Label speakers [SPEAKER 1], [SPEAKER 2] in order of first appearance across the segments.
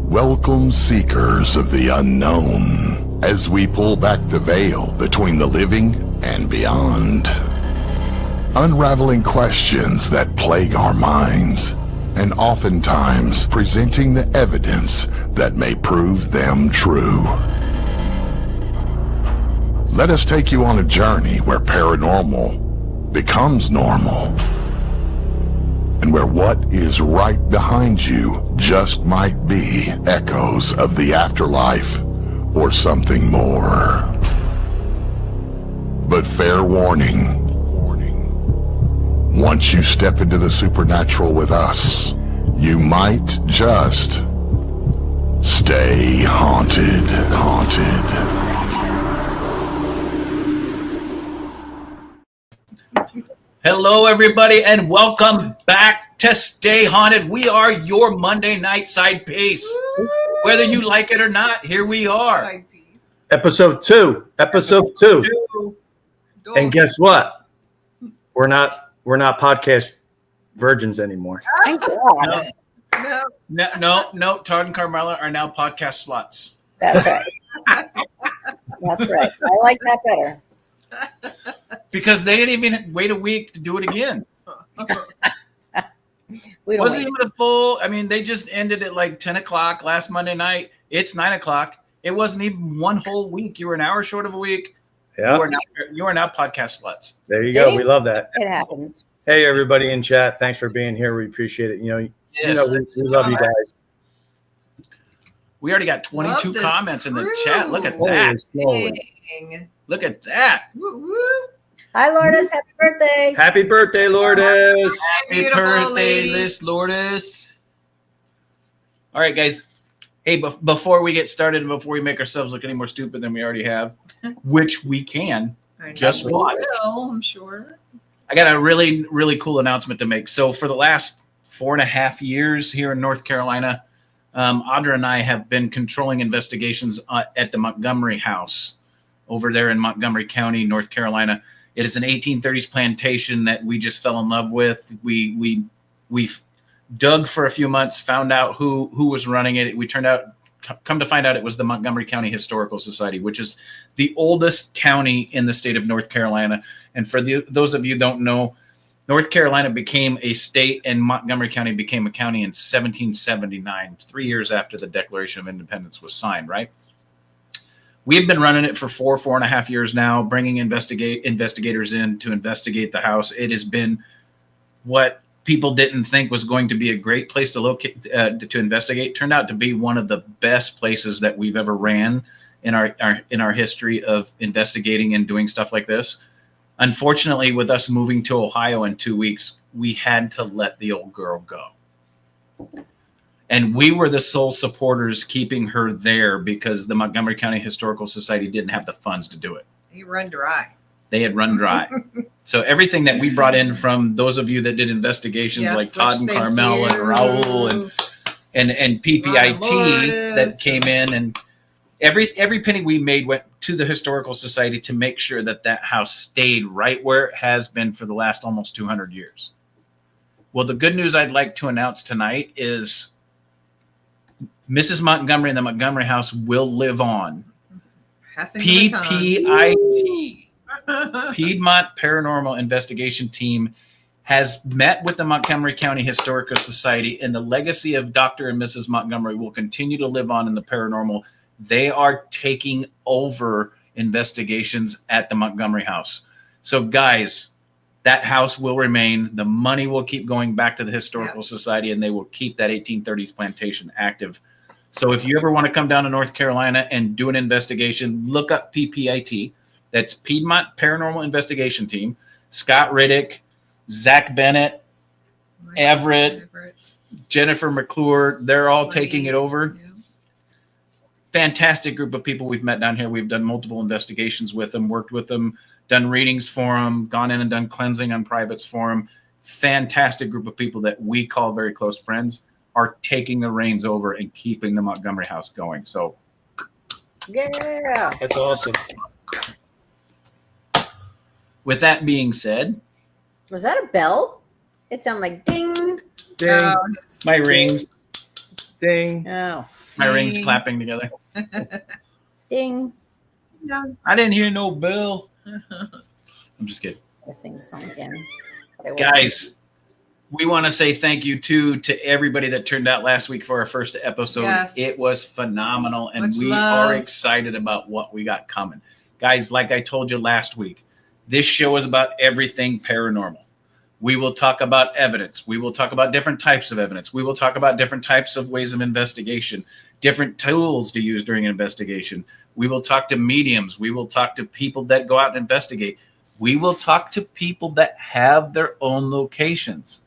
[SPEAKER 1] Welcome, seekers of the unknown, as we pull back the veil between the living and beyond. Unraveling questions that plague our minds, and oftentimes presenting the evidence that may prove them true. Let us take you on a journey where paranormal becomes normal, and where what is right behind you just might be echoes of the afterlife or something more. But fair warning, once you step into the supernatural with us, you might just stay haunted.
[SPEAKER 2] Hello, everybody, and welcome back to Stay Haunted. We are your Monday night side piece. Whether you like it or not, here we are.
[SPEAKER 3] Episode two. And guess what? We're not podcast virgins anymore.
[SPEAKER 4] Thank God.
[SPEAKER 2] No. Todd and Carmela are now podcast sluts.
[SPEAKER 4] That's right. That's right. I like that better.
[SPEAKER 2] Because they didn't even wait a week to do it again.
[SPEAKER 4] We
[SPEAKER 2] wasn't even a full. I mean, they just ended at like 10 o'clock last Monday night. It's 9 o'clock. It wasn't even one whole week. You were an hour short of a week.
[SPEAKER 3] Yeah.
[SPEAKER 2] You are now podcast sluts.
[SPEAKER 3] There you go. We love that.
[SPEAKER 4] It happens.
[SPEAKER 3] Hey, everybody in chat. Thanks for being here. We appreciate it. We love you guys.
[SPEAKER 2] We already got 22 comments in the chat. Look at that. Look at that.
[SPEAKER 4] Hi, Lourdes. Happy birthday.
[SPEAKER 3] Happy birthday, Lourdes.
[SPEAKER 2] Happy birthday, Miss Lourdes. All right, guys. Hey, before we get started and before we make ourselves look any more stupid than we already have, which we can, just watch.
[SPEAKER 5] I'm sure.
[SPEAKER 2] I got a really, really cool announcement to make. So for the last 4.5 years here in North Carolina, Audra and I have been controlling investigations at the Montgomery House over there in Montgomery County, North Carolina. It is an 1830s plantation that we just fell in love with. We dug for a few months, found out who was running it. Come to find out it was the Montgomery County Historical Society, which is the oldest county in the state of North Carolina. And for those of you who don't know, North Carolina became a state and Montgomery County became a county in 1779, 3 years after the Declaration of Independence was signed, right? We've been running it for 4.5 years now, bringing investigators in to investigate the house. It has been what people didn't think was going to be a great place to locate, to investigate. Turned out to be one of the best places that we've ever ran in our history of investigating and doing stuff like this. Unfortunately, with us moving to Ohio in 2 weeks, we had to let the old girl go. And we were the sole supporters keeping her there because the Montgomery County Historical Society didn't have the funds to do it.
[SPEAKER 5] They run dry.
[SPEAKER 2] They had run dry. So everything that we brought in from those of you that did investigations like Todd and Carmel and Raul and PPIT that came in, and every penny we made went to the Historical Society to make sure that house stayed right where it has been for the last almost 200 years. Well, the good news I'd like to announce tonight is Mrs. Montgomery and the Montgomery House will live on. PPIT, Piedmont Paranormal Investigation Team, has met with the Montgomery County Historical Society, and the legacy of Dr. and Mrs. Montgomery will continue to live on in the paranormal. They are taking over investigations at the Montgomery House. So, guys, that house will remain. The money will keep going back to the Historical Society, and they will keep that 1830s plantation active. So if you ever want to come down to North Carolina and do an investigation, look up PPIT. That's Piedmont Paranormal Investigation Team. Scott Riddick, Zach Bennett, Everett, Jennifer McClure, they're all taking it over. Yeah. Fantastic group of people we've met down here. We've done multiple investigations with them, worked with them, done readings for them, gone in and done cleansing on privates for them. Fantastic group of people that we call very close friends are taking the reins over and keeping the Montgomery House going. So,
[SPEAKER 4] yeah,
[SPEAKER 3] that's awesome.
[SPEAKER 2] With that being said,
[SPEAKER 4] was that a bell? It sounded like ding.
[SPEAKER 3] Ding.
[SPEAKER 2] My rings.
[SPEAKER 3] Ding.
[SPEAKER 4] Oh.
[SPEAKER 2] My rings
[SPEAKER 5] Ding.
[SPEAKER 2] clapping together.
[SPEAKER 4] Ding.
[SPEAKER 5] No.
[SPEAKER 2] I didn't hear no bell. I'm just kidding.
[SPEAKER 4] I sing the song again. But I will-
[SPEAKER 2] Guys, we want to say thank you to everybody that turned out last week for our first episode.
[SPEAKER 5] Yes.
[SPEAKER 2] It was phenomenal, and
[SPEAKER 5] Much
[SPEAKER 2] we
[SPEAKER 5] love.
[SPEAKER 2] are excited about what we got coming. Guys, like I told you last week, this show is about everything paranormal. We will talk about evidence. We will talk about different types of evidence. We will talk about different types of ways of investigation, different tools to use during an investigation. We will talk to mediums. We will talk to people that go out and investigate. We will talk to people that have their own locations.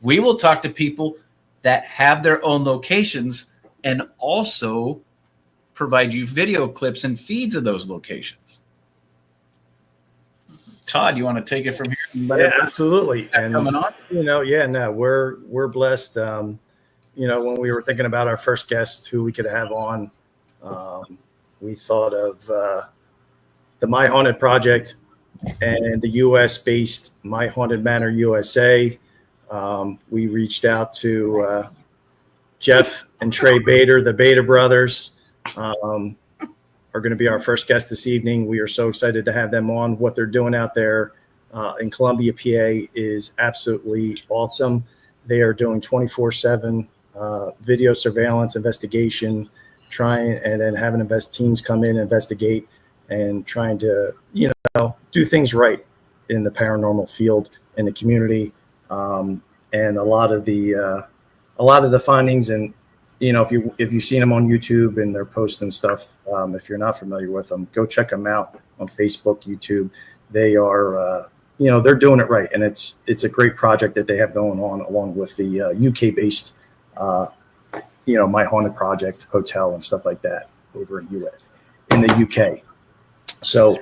[SPEAKER 2] We will talk to people that have their own locations and also provide you video clips and feeds of those locations. Todd, you want to take it from here?
[SPEAKER 3] Yeah, absolutely. And
[SPEAKER 2] Coming on?
[SPEAKER 3] we're blessed. When we were thinking about our first guest, who we could have on, we thought of the My Haunted Project and the U.S.-based My Haunted Manor USA. We reached out to Jeff and Trey Bader, the Bader brothers. Are going to be our first guest this evening. We are so excited to have them on. What they're doing out there in Columbia, PA is absolutely awesome. They are doing 24/7 video surveillance investigation, trying and then having teams come in, investigate, and trying to, do things right in the paranormal field in the community. And a lot of the findings, and if you've seen them on YouTube and they're posting stuff, if you're not familiar with them, go check them out on Facebook, YouTube. They are, they're doing it right, and it's a great project that they have going on, along with the UK-based, My Haunted Project hotel and stuff like that over in the UK. So,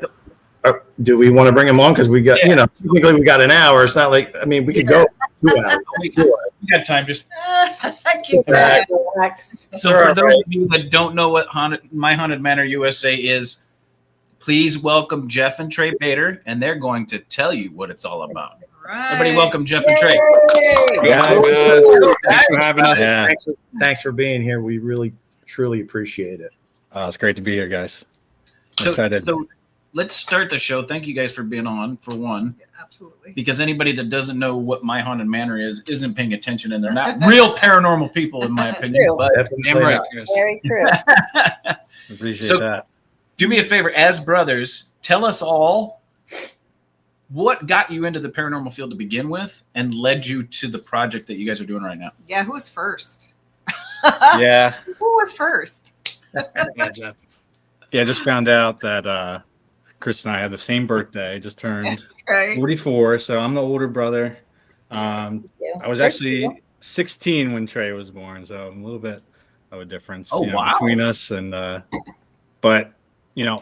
[SPEAKER 3] do we want to bring them on? Because we got, technically we got an hour. It's not like, we could go 2 hours.
[SPEAKER 2] We got time. Just
[SPEAKER 5] Keep
[SPEAKER 3] Back.
[SPEAKER 4] Relax.
[SPEAKER 2] so for those of you that don't know what My Haunted Manor USA is, please welcome Jeff and Trey Bader, and they're going to tell you what it's all about.
[SPEAKER 5] Right.
[SPEAKER 2] Everybody, welcome Jeff and Trey.
[SPEAKER 6] Guys, thanks for having us.
[SPEAKER 3] Yeah. Thanks for being here. We really, truly appreciate it.
[SPEAKER 6] It's great to be here, guys.
[SPEAKER 2] So,
[SPEAKER 6] Excited.
[SPEAKER 2] so let's start the show. Thank you guys for being on, for one,
[SPEAKER 5] Yeah, absolutely.
[SPEAKER 2] because anybody that doesn't know what My Haunted Manor is isn't paying attention, and they're not real paranormal people, in my opinion.
[SPEAKER 4] True.
[SPEAKER 2] But
[SPEAKER 6] Damn right, Chris.
[SPEAKER 4] Very true.
[SPEAKER 6] Appreciate
[SPEAKER 2] So-
[SPEAKER 6] that.
[SPEAKER 2] do me a favor, as brothers, tell us all what got you into the paranormal field to begin with and led you to the project that you guys are doing right now.
[SPEAKER 5] Yeah, who's first?
[SPEAKER 6] Yeah.
[SPEAKER 5] Who was first?
[SPEAKER 6] Yeah, Jeff. Yeah, just found out that Chris and I have the same birthday. Just turned
[SPEAKER 5] Right.
[SPEAKER 6] 44, so I'm the older brother. I was actually 16 when Trey was born, so a little bit of a difference
[SPEAKER 2] wow.
[SPEAKER 6] between us. And but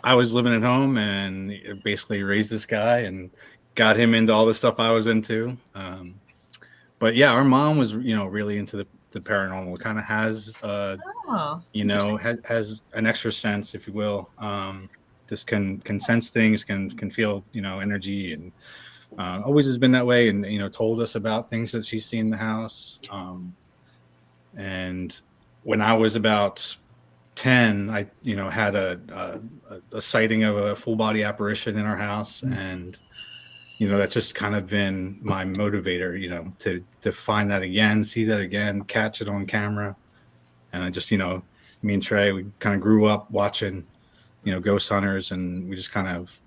[SPEAKER 6] I was living at home and basically raised this guy and got him into all the stuff I was into. But yeah, our mom was really into the paranormal. Kind of has
[SPEAKER 5] Oh,
[SPEAKER 6] has an extra sense, if you will. Just can sense things, can feel energy, and always has been that way. And told us about things that she's seen in the house. And when I was about 10, I had a sighting of a full body apparition in our house, and that's just kind of been my motivator, to find that again, see that again, catch it on camera. And I just, me and Trey, we kind of grew up watching, ghost hunters, and we just kind of,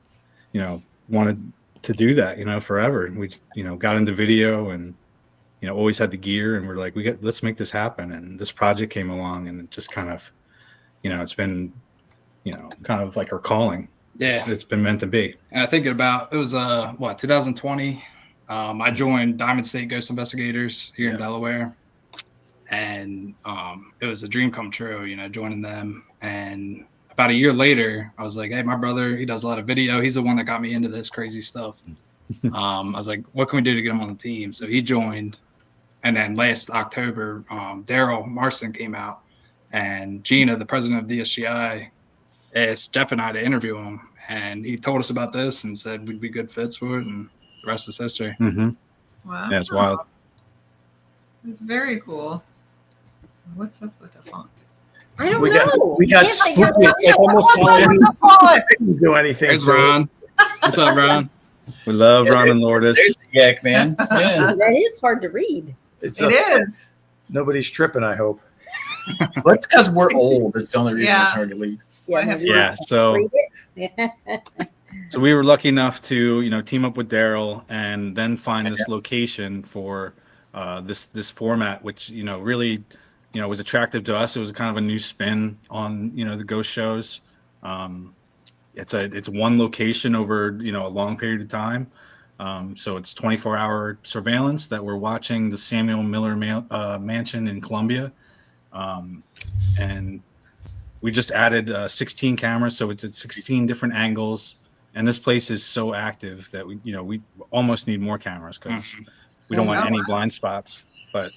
[SPEAKER 6] wanted to do that, forever. And we, got into video and, always had the gear, and we're like, let's make this happen. And this project came along, and it just kind of, it's been, kind of like our calling.
[SPEAKER 7] Yeah,
[SPEAKER 6] It's been meant to be.
[SPEAKER 7] and I think it was 2020. I joined Diamond State Ghost Investigators here in Delaware, and it was a dream come true, joining them. And about a year later, I was like, hey, my brother, he does a lot of video. He's the one that got me into this crazy stuff. I was like, what can we do to get him on the team? So he joined, and then last October, Daryl Marston came out, and Gina, the president of DSGI, asked Jeff and I to interview him, and he told us about this and said we'd be good fits for it, and the rest is history.
[SPEAKER 6] Mm-hmm.
[SPEAKER 5] wow.
[SPEAKER 6] Yeah, it's wild.
[SPEAKER 5] It's very cool. What's up with the font?
[SPEAKER 4] I don't
[SPEAKER 3] We
[SPEAKER 4] know.
[SPEAKER 3] got
[SPEAKER 4] Can't
[SPEAKER 3] spooky.
[SPEAKER 4] find out.
[SPEAKER 3] It's like almost Halloween. I didn't do anything
[SPEAKER 7] There's
[SPEAKER 3] to it.
[SPEAKER 7] Ron. What's up, Ron?
[SPEAKER 6] We love Ron and Lourdes.
[SPEAKER 2] There's the yak, man. Yeah.
[SPEAKER 4] That is hard to read.
[SPEAKER 3] It's
[SPEAKER 5] It is.
[SPEAKER 3] Nobody's tripping, I hope.
[SPEAKER 2] Well, it's because we're old. It's the only reason
[SPEAKER 5] Yeah.
[SPEAKER 2] it's hard to read.
[SPEAKER 4] Yeah,
[SPEAKER 5] I have-
[SPEAKER 4] maybe
[SPEAKER 6] Yeah, so
[SPEAKER 4] read it.
[SPEAKER 6] so we were lucky enough to team up with Daryl and then find this location for this format, which really was attractive to us. It was kind of a new spin on the ghost shows. It's one location over a long period of time. So it's 24-hour surveillance that we're watching the Samuel Miller mansion in Columbia, and we just added 16 cameras, so it's at 16 different angles. And this place is so active that we almost need more cameras because we don't want any blind spots. But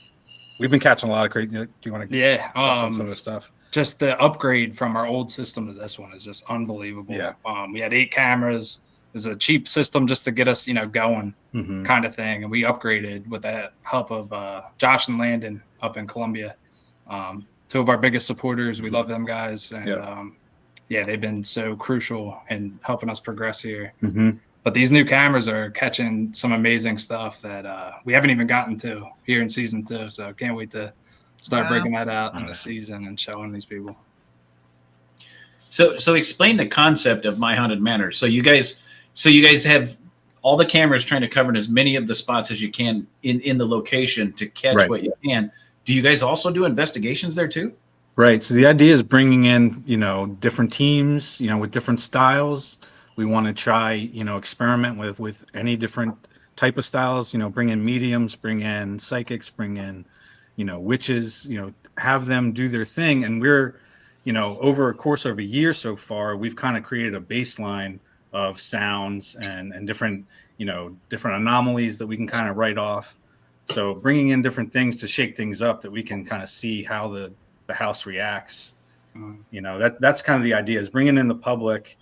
[SPEAKER 6] we've been catching a lot of crazy. Do you want to?
[SPEAKER 7] Yeah.
[SPEAKER 6] On some of the stuff.
[SPEAKER 7] Just the upgrade from our old system to this one is just unbelievable.
[SPEAKER 6] Yeah.
[SPEAKER 7] We had 8 cameras. It was a cheap system just to get us, going, kind of thing. And we upgraded with the help of Josh and Landon up in Columbia. 2 of our biggest supporters. We love them guys. And they've been so crucial in helping us progress here. But these new cameras are catching some amazing stuff that we haven't even gotten to here in season 2. So can't wait to start breaking that out in the season and showing these people.
[SPEAKER 2] So explain the concept of My Haunted Manor. So you guys have all the cameras trying to cover as many of the spots as you can in the location to catch what you can. Do you guys also do investigations there too?
[SPEAKER 6] Right. So the idea is bringing in, different teams, with different styles. We want to try, experiment with any different type of styles, bring in mediums, bring in psychics, bring in, witches, have them do their thing. And we're, over a course of a year so far, we've kind of created a baseline of sounds and different, different anomalies that we can kind of write off. So bringing in different things to shake things up that we can kind of see how the house reacts. That's kind of the idea, is bringing in the public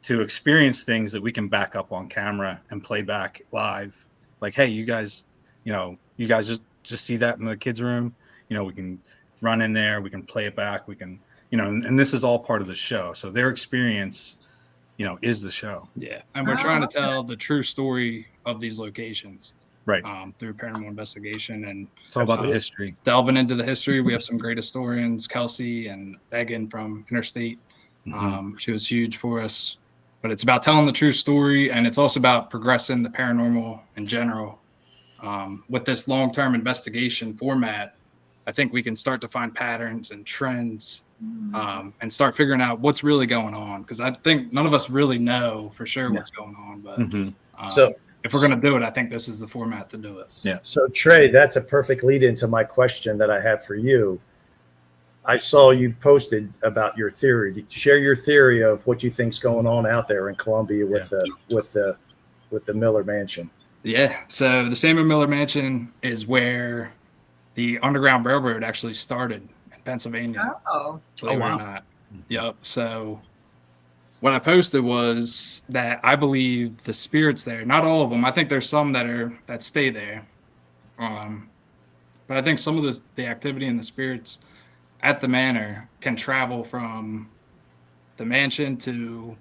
[SPEAKER 6] to experience things that we can back up on camera and play back live. Like, hey, you guys just see that in the kids' room. We can run in there, we can play it back, we can, and this is all part of the show. So their experience, is the show.
[SPEAKER 7] Yeah. And we're trying to tell the true story of these locations.
[SPEAKER 6] Right.
[SPEAKER 7] Through paranormal investigation, and
[SPEAKER 6] It's all about the history.
[SPEAKER 7] delving into the history. We have some great historians, Kelsey and Megan from Interstate. She was huge for us. But it's about telling the true story, and it's also about progressing the paranormal in general. With this long-term investigation format, I think we can start to find patterns and trends, and start figuring out what's really going on. Because I think none of us really know for sure what's going on. But
[SPEAKER 3] So
[SPEAKER 7] if we're going to do it, I think this is the format to do it.
[SPEAKER 6] Yeah.
[SPEAKER 3] So Trey, that's a perfect lead into my question that I have for you. I saw you posted about your theory. Share your theory of what you think's going on out there in Columbia with the Miller Mansion.
[SPEAKER 7] Yeah. So the Samuel Miller Mansion is where the Underground Railroad actually started in Pennsylvania.
[SPEAKER 5] Oh.
[SPEAKER 7] Believe it
[SPEAKER 2] wow.
[SPEAKER 7] or not. Yep. So what I posted was that I believe the spirits there, not all of them. I think there's some that stay there. But I think some of the activity and the spirits at the manor can travel from the mansion to,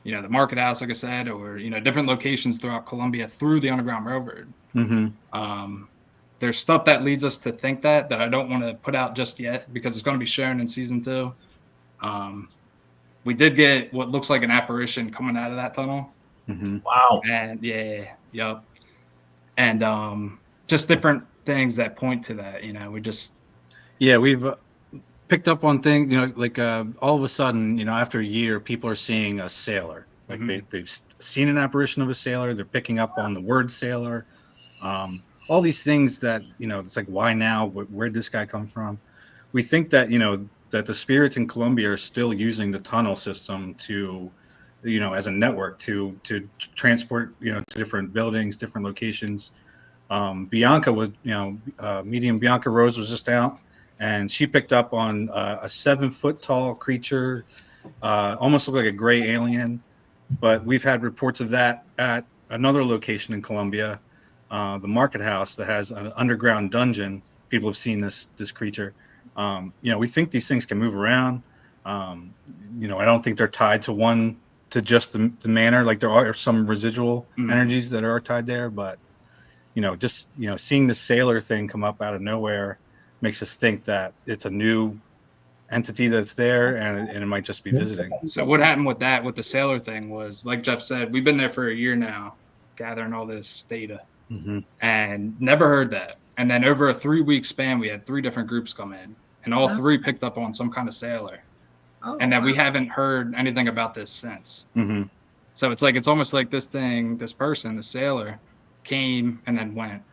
[SPEAKER 7] the market house, like I said, or, different locations throughout Columbia through the Underground Railroad. There's stuff that leads us to think that I don't want to put out just yet because it's going to be shown in season 2. We did get what looks like an apparition coming out of that tunnel.
[SPEAKER 2] Wow.
[SPEAKER 7] And yep. And just different things that point to that,
[SPEAKER 6] We've picked up on things, like all of a sudden, after a year, people are seeing a sailor. Like they've seen an apparition of a sailor. They're picking up on the word sailor. All these things that, it's like, why now? Where'd this guy come from? We think that, that the spirits in Columbia are still using the tunnel system to, as a network to transport, to different buildings, different locations. Bianca was, medium Bianca Rose was just out, and she picked up on a 7-foot tall creature, almost looked like a gray alien. But we've had reports of that at another location in Columbia, the market house that has an underground dungeon. People have seen this creature. We think these things can move around. I don't think they're tied to just the manor. Like there are some residual energies that are tied there, but seeing the sailor thing come up out of nowhere makes us think that it's a new entity that's there, and it might just be visiting.
[SPEAKER 7] So what happened with the sailor thing was, like Jeff said, we've been there for a year now, gathering all this data, and never heard that. And then over a 3-week span, we had 3 different groups come in, and all 3 picked up on some kind of sailor.
[SPEAKER 5] Oh,
[SPEAKER 7] And then we haven't heard anything about this since. So it's almost like this person, the sailor, came and then went.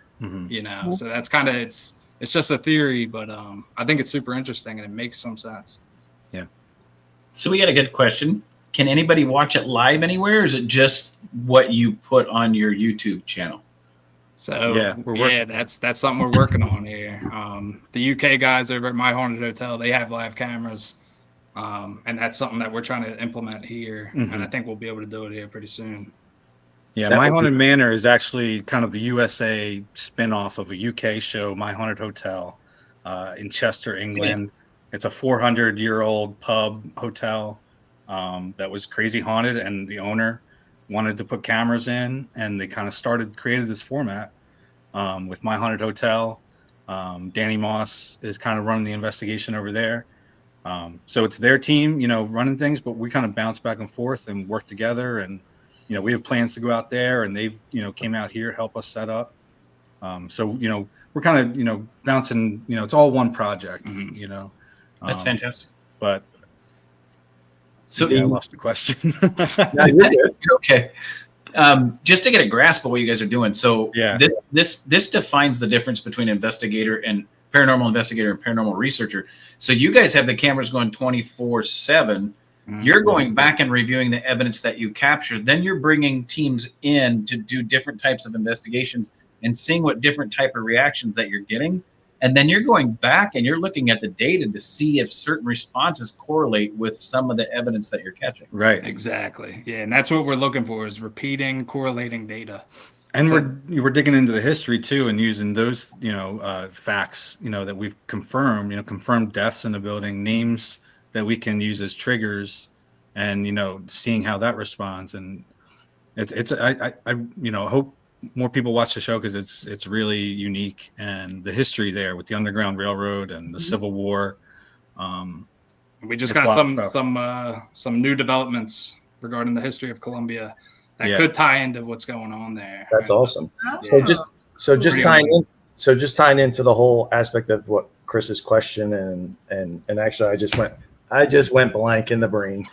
[SPEAKER 7] So that's kind of it's just a theory, but I think it's super interesting and it makes some sense.
[SPEAKER 6] Yeah.
[SPEAKER 2] So we got a good question. Can anybody watch it live anywhere, or is it just what you put on your YouTube channel?
[SPEAKER 7] So
[SPEAKER 6] yeah,
[SPEAKER 7] that's something we're working on here. The UK guys over at My Haunted Hotel, they have live cameras, and that's something that we're trying to implement here, and I think we'll be able to do it here pretty soon.
[SPEAKER 6] Yeah, My Haunted Manor is actually kind of the USA spin-off of a UK show, My Haunted Hotel, in Chester, England. It's a 400-year-old pub hotel that was crazy haunted, and the owner wanted to put cameras in, and they kind of created this format with My Haunted Hotel. Danny Moss is kind of running the investigation over there. So it's their team, running things, but we kind of bounce back and forth and work together. And, we have plans to go out there, and they've, came out here, help us set up. So, we're kind of, bouncing, it's all one project,
[SPEAKER 2] That's fantastic.
[SPEAKER 6] But
[SPEAKER 2] so
[SPEAKER 6] I lost the question.
[SPEAKER 3] No, you're good.
[SPEAKER 2] Okay. Just to get a grasp of what you guys are doing. So this defines the difference between investigator and paranormal investigator and paranormal researcher. So you guys have the cameras going 24/7. You're going back and reviewing the evidence that you captured. Then you're bringing teams in to do different types of investigations and seeing what different type of reactions that you're getting. And then you're going back and you're looking at the data to see if certain responses correlate with some of the evidence that you're catching.
[SPEAKER 6] Right.
[SPEAKER 7] Exactly. Yeah. And that's what we're looking for, is repeating, correlating data.
[SPEAKER 6] And we're digging into the history too, and using those, facts, that we've confirmed, confirmed deaths in the building, names that we can use as triggers, and, seeing how that responds. And I hope more people watch the show, because it's really unique, and the history there with the Underground Railroad and the Civil War.
[SPEAKER 7] We just got some new developments regarding the history of Columbia that could tie into what's going on there.
[SPEAKER 3] That's awesome.
[SPEAKER 5] Oh.
[SPEAKER 3] So just tying into the whole aspect of what Chris's question, and actually I just went blank in the brain.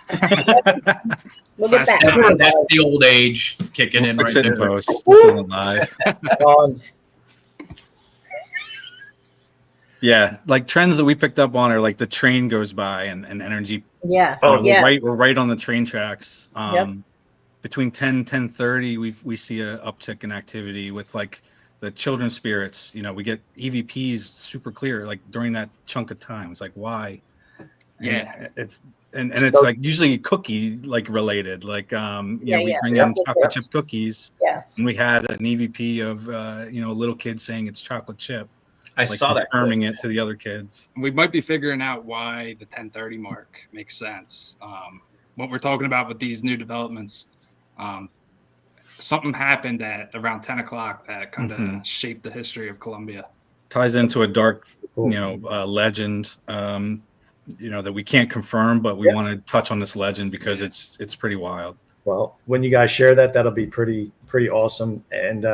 [SPEAKER 4] Look at that.
[SPEAKER 2] That's the old age kicking in right there.
[SPEAKER 6] Post. This isn't live. Yeah, like trends that we picked up on are like the train goes by and energy.
[SPEAKER 4] Yes.
[SPEAKER 6] We're right on the train tracks.
[SPEAKER 4] Yep.
[SPEAKER 6] Between 10:30, we see a uptick in activity with like the children's spirits. We get EVPs super clear like during that chunk of time. It's like, why?
[SPEAKER 7] Yeah,
[SPEAKER 6] it's like usually cookie like related. Like we bring in chocolate chip cookies.
[SPEAKER 4] Yes.
[SPEAKER 6] And we had an EVP of a little kid saying it's chocolate chip.
[SPEAKER 2] I saw that.
[SPEAKER 6] Confirming it to the other kids.
[SPEAKER 7] We might be figuring out why the 10:30 mark makes sense. What we're talking about with these new developments, something happened at around 10 o'clock that kind of shaped the history of Columbia.
[SPEAKER 6] Ties into a dark, legend, that we can't confirm, but we want to touch on this legend because it's pretty wild.
[SPEAKER 3] Well, when you guys share that, that'll be pretty awesome. And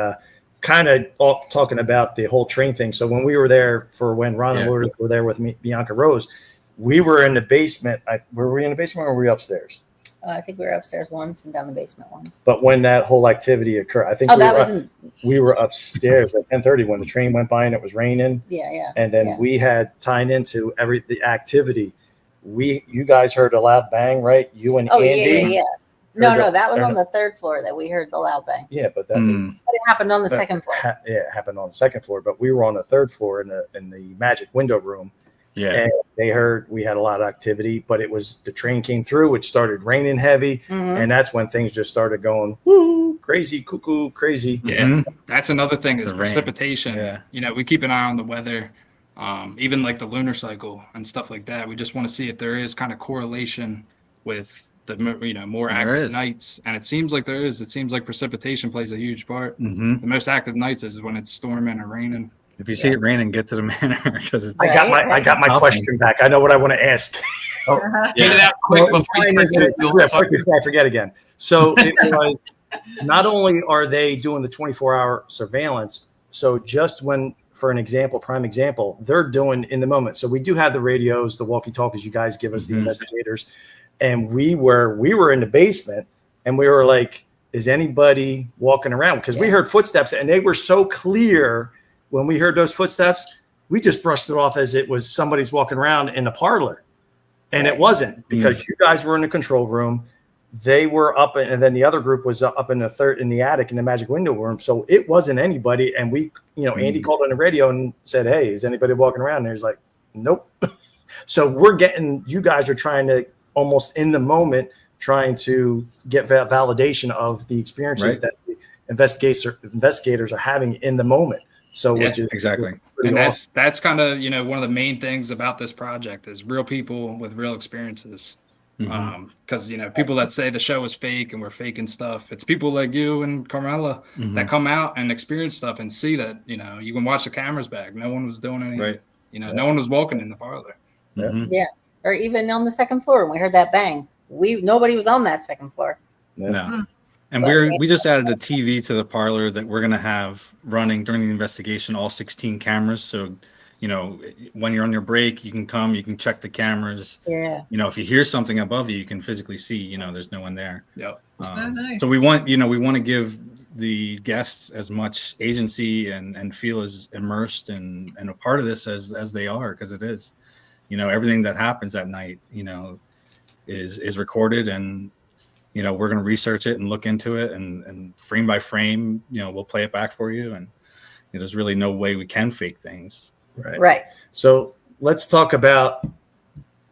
[SPEAKER 3] kind of talking about the whole train thing. So when we were there when Ron and Lourdes were there with me, Bianca Rose, we were in the basement. Were we in the basement or were we upstairs?
[SPEAKER 4] I think we were upstairs once and down the basement once.
[SPEAKER 3] But when that whole activity occurred, I think we were upstairs at 10:30 when the train went by and it was raining.
[SPEAKER 4] Yeah.
[SPEAKER 3] And then we had tying into the activity. You guys heard a loud bang, right? You and Andy.
[SPEAKER 4] Yeah. No, that was on the third floor that we heard the loud bang.
[SPEAKER 3] Yeah, but
[SPEAKER 4] But it happened on the second floor.
[SPEAKER 3] It happened on the second floor, but we were on the third floor in the magic window room.
[SPEAKER 6] Yeah.
[SPEAKER 3] And they heard we had a lot of activity, but the train came through, it started raining heavy, and that's when things just started going woo, crazy, cuckoo, crazy.
[SPEAKER 7] Yeah. That's another thing is precipitation.
[SPEAKER 6] Yeah.
[SPEAKER 7] We keep an eye on the weather. even like the lunar cycle and stuff like that. We just want to see if there is kind of correlation with the more active nights, and it seems like there is. It seems like precipitation plays a huge part.
[SPEAKER 6] Mm-hmm.
[SPEAKER 7] The most active nights is when it's storming or raining.
[SPEAKER 6] If you see it raining, get to the manor because it's.
[SPEAKER 3] I got my question back. I know what I want to ask.
[SPEAKER 2] Get it out quick before
[SPEAKER 3] I forget again. So it was not only are they doing the 24-hour surveillance, so just when, for an example, prime example, they're doing in the moment. So we do have the radios, the walkie-talkies you guys give us, the investigators, and we were in the basement, and we were like, is anybody walking around? Because we heard footsteps, and they were so clear. When we heard those footsteps, we just brushed it off as it was somebody's walking around in the parlor. And it wasn't, because you guys were in the control room. They were up, and then the other group was up in the attic in the magic window room. So it wasn't anybody. And we, Andy called on the radio and said, hey, is anybody walking around? And he's like, nope. So you guys are trying to almost in the moment, trying to get validation of the experiences that the investigators are having in the moment. So which is
[SPEAKER 6] exactly.
[SPEAKER 7] And that's kind of, one of the main things about this project is real people with real experiences. Because, people that say the show is fake and we're faking stuff, it's people like you and Carmela that come out and experience stuff and see that, you can watch the cameras back. No one was doing anything. Right. No one was walking in the parlor.
[SPEAKER 4] Yeah. Or even on the second floor when we heard that bang. Nobody was on that second floor.
[SPEAKER 6] No. And we just added a TV to the parlor that we're going to have running during the investigation, all 16 cameras. So, when you're on your break, you can come, you can check the cameras.
[SPEAKER 4] Yeah.
[SPEAKER 6] If you hear something above you, you can physically see, there's no one there.
[SPEAKER 7] Yep.
[SPEAKER 5] Nice.
[SPEAKER 6] So we want to give the guests as much agency and feel as immersed and a part of this as they are, because it is, everything that happens at night, is recorded, and we're going to research it and look into it, and frame by frame, we'll play it back for you. And there's really no way we can fake things.
[SPEAKER 3] Right. So let's talk about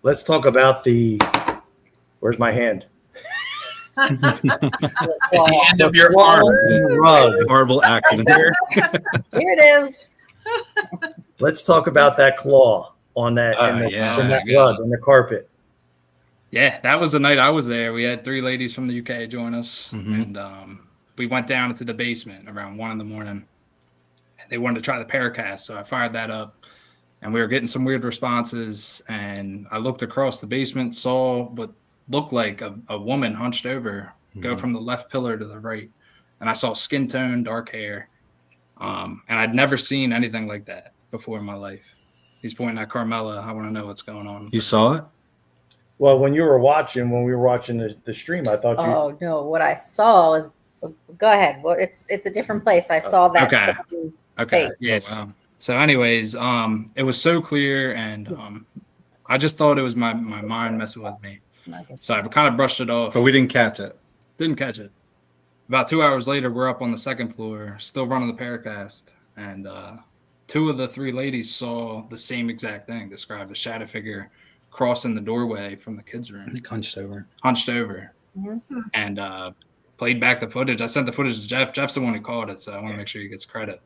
[SPEAKER 3] the, where's my hand?
[SPEAKER 2] The end of your arm.
[SPEAKER 6] Horrible accident.
[SPEAKER 4] Here it is.
[SPEAKER 3] Let's talk about that claw on that, in that rug, in the carpet.
[SPEAKER 7] Yeah, that was the night I was there. We had 3 ladies from the UK join us, and we went down into the basement around 1 a.m. and they wanted to try the Paracast, so I fired that up, and we were getting some weird responses, and I looked across the basement, saw what looked like a woman hunched over, go from the left pillar to the right, and I saw skin tone, dark hair, and I'd never seen anything like that before in my life. He's pointing at Carmela. I want to know what's going on.
[SPEAKER 6] You saw it?
[SPEAKER 3] Well, when we were watching the stream, I thought you.
[SPEAKER 4] Oh no! What I saw was. Go ahead. Well, it's a different place. I saw that.
[SPEAKER 7] Okay.
[SPEAKER 4] Face.
[SPEAKER 7] Yes.
[SPEAKER 6] Oh, wow.
[SPEAKER 7] So, anyways, it was so clear, and I just thought it was my mind messing with me. So I kind of brushed it off.
[SPEAKER 6] But we didn't catch it.
[SPEAKER 7] Didn't catch it. About 2 hours later, we're up on the second floor, still running the Paracast, and 2 of the 3 ladies saw the same exact thing. Described a shadow figure crossing the doorway from the kids' room.
[SPEAKER 6] Hunched over.
[SPEAKER 7] And played back the footage. I sent the footage to Jeff. Jeff's the one who called it, so I want to make sure he gets credit.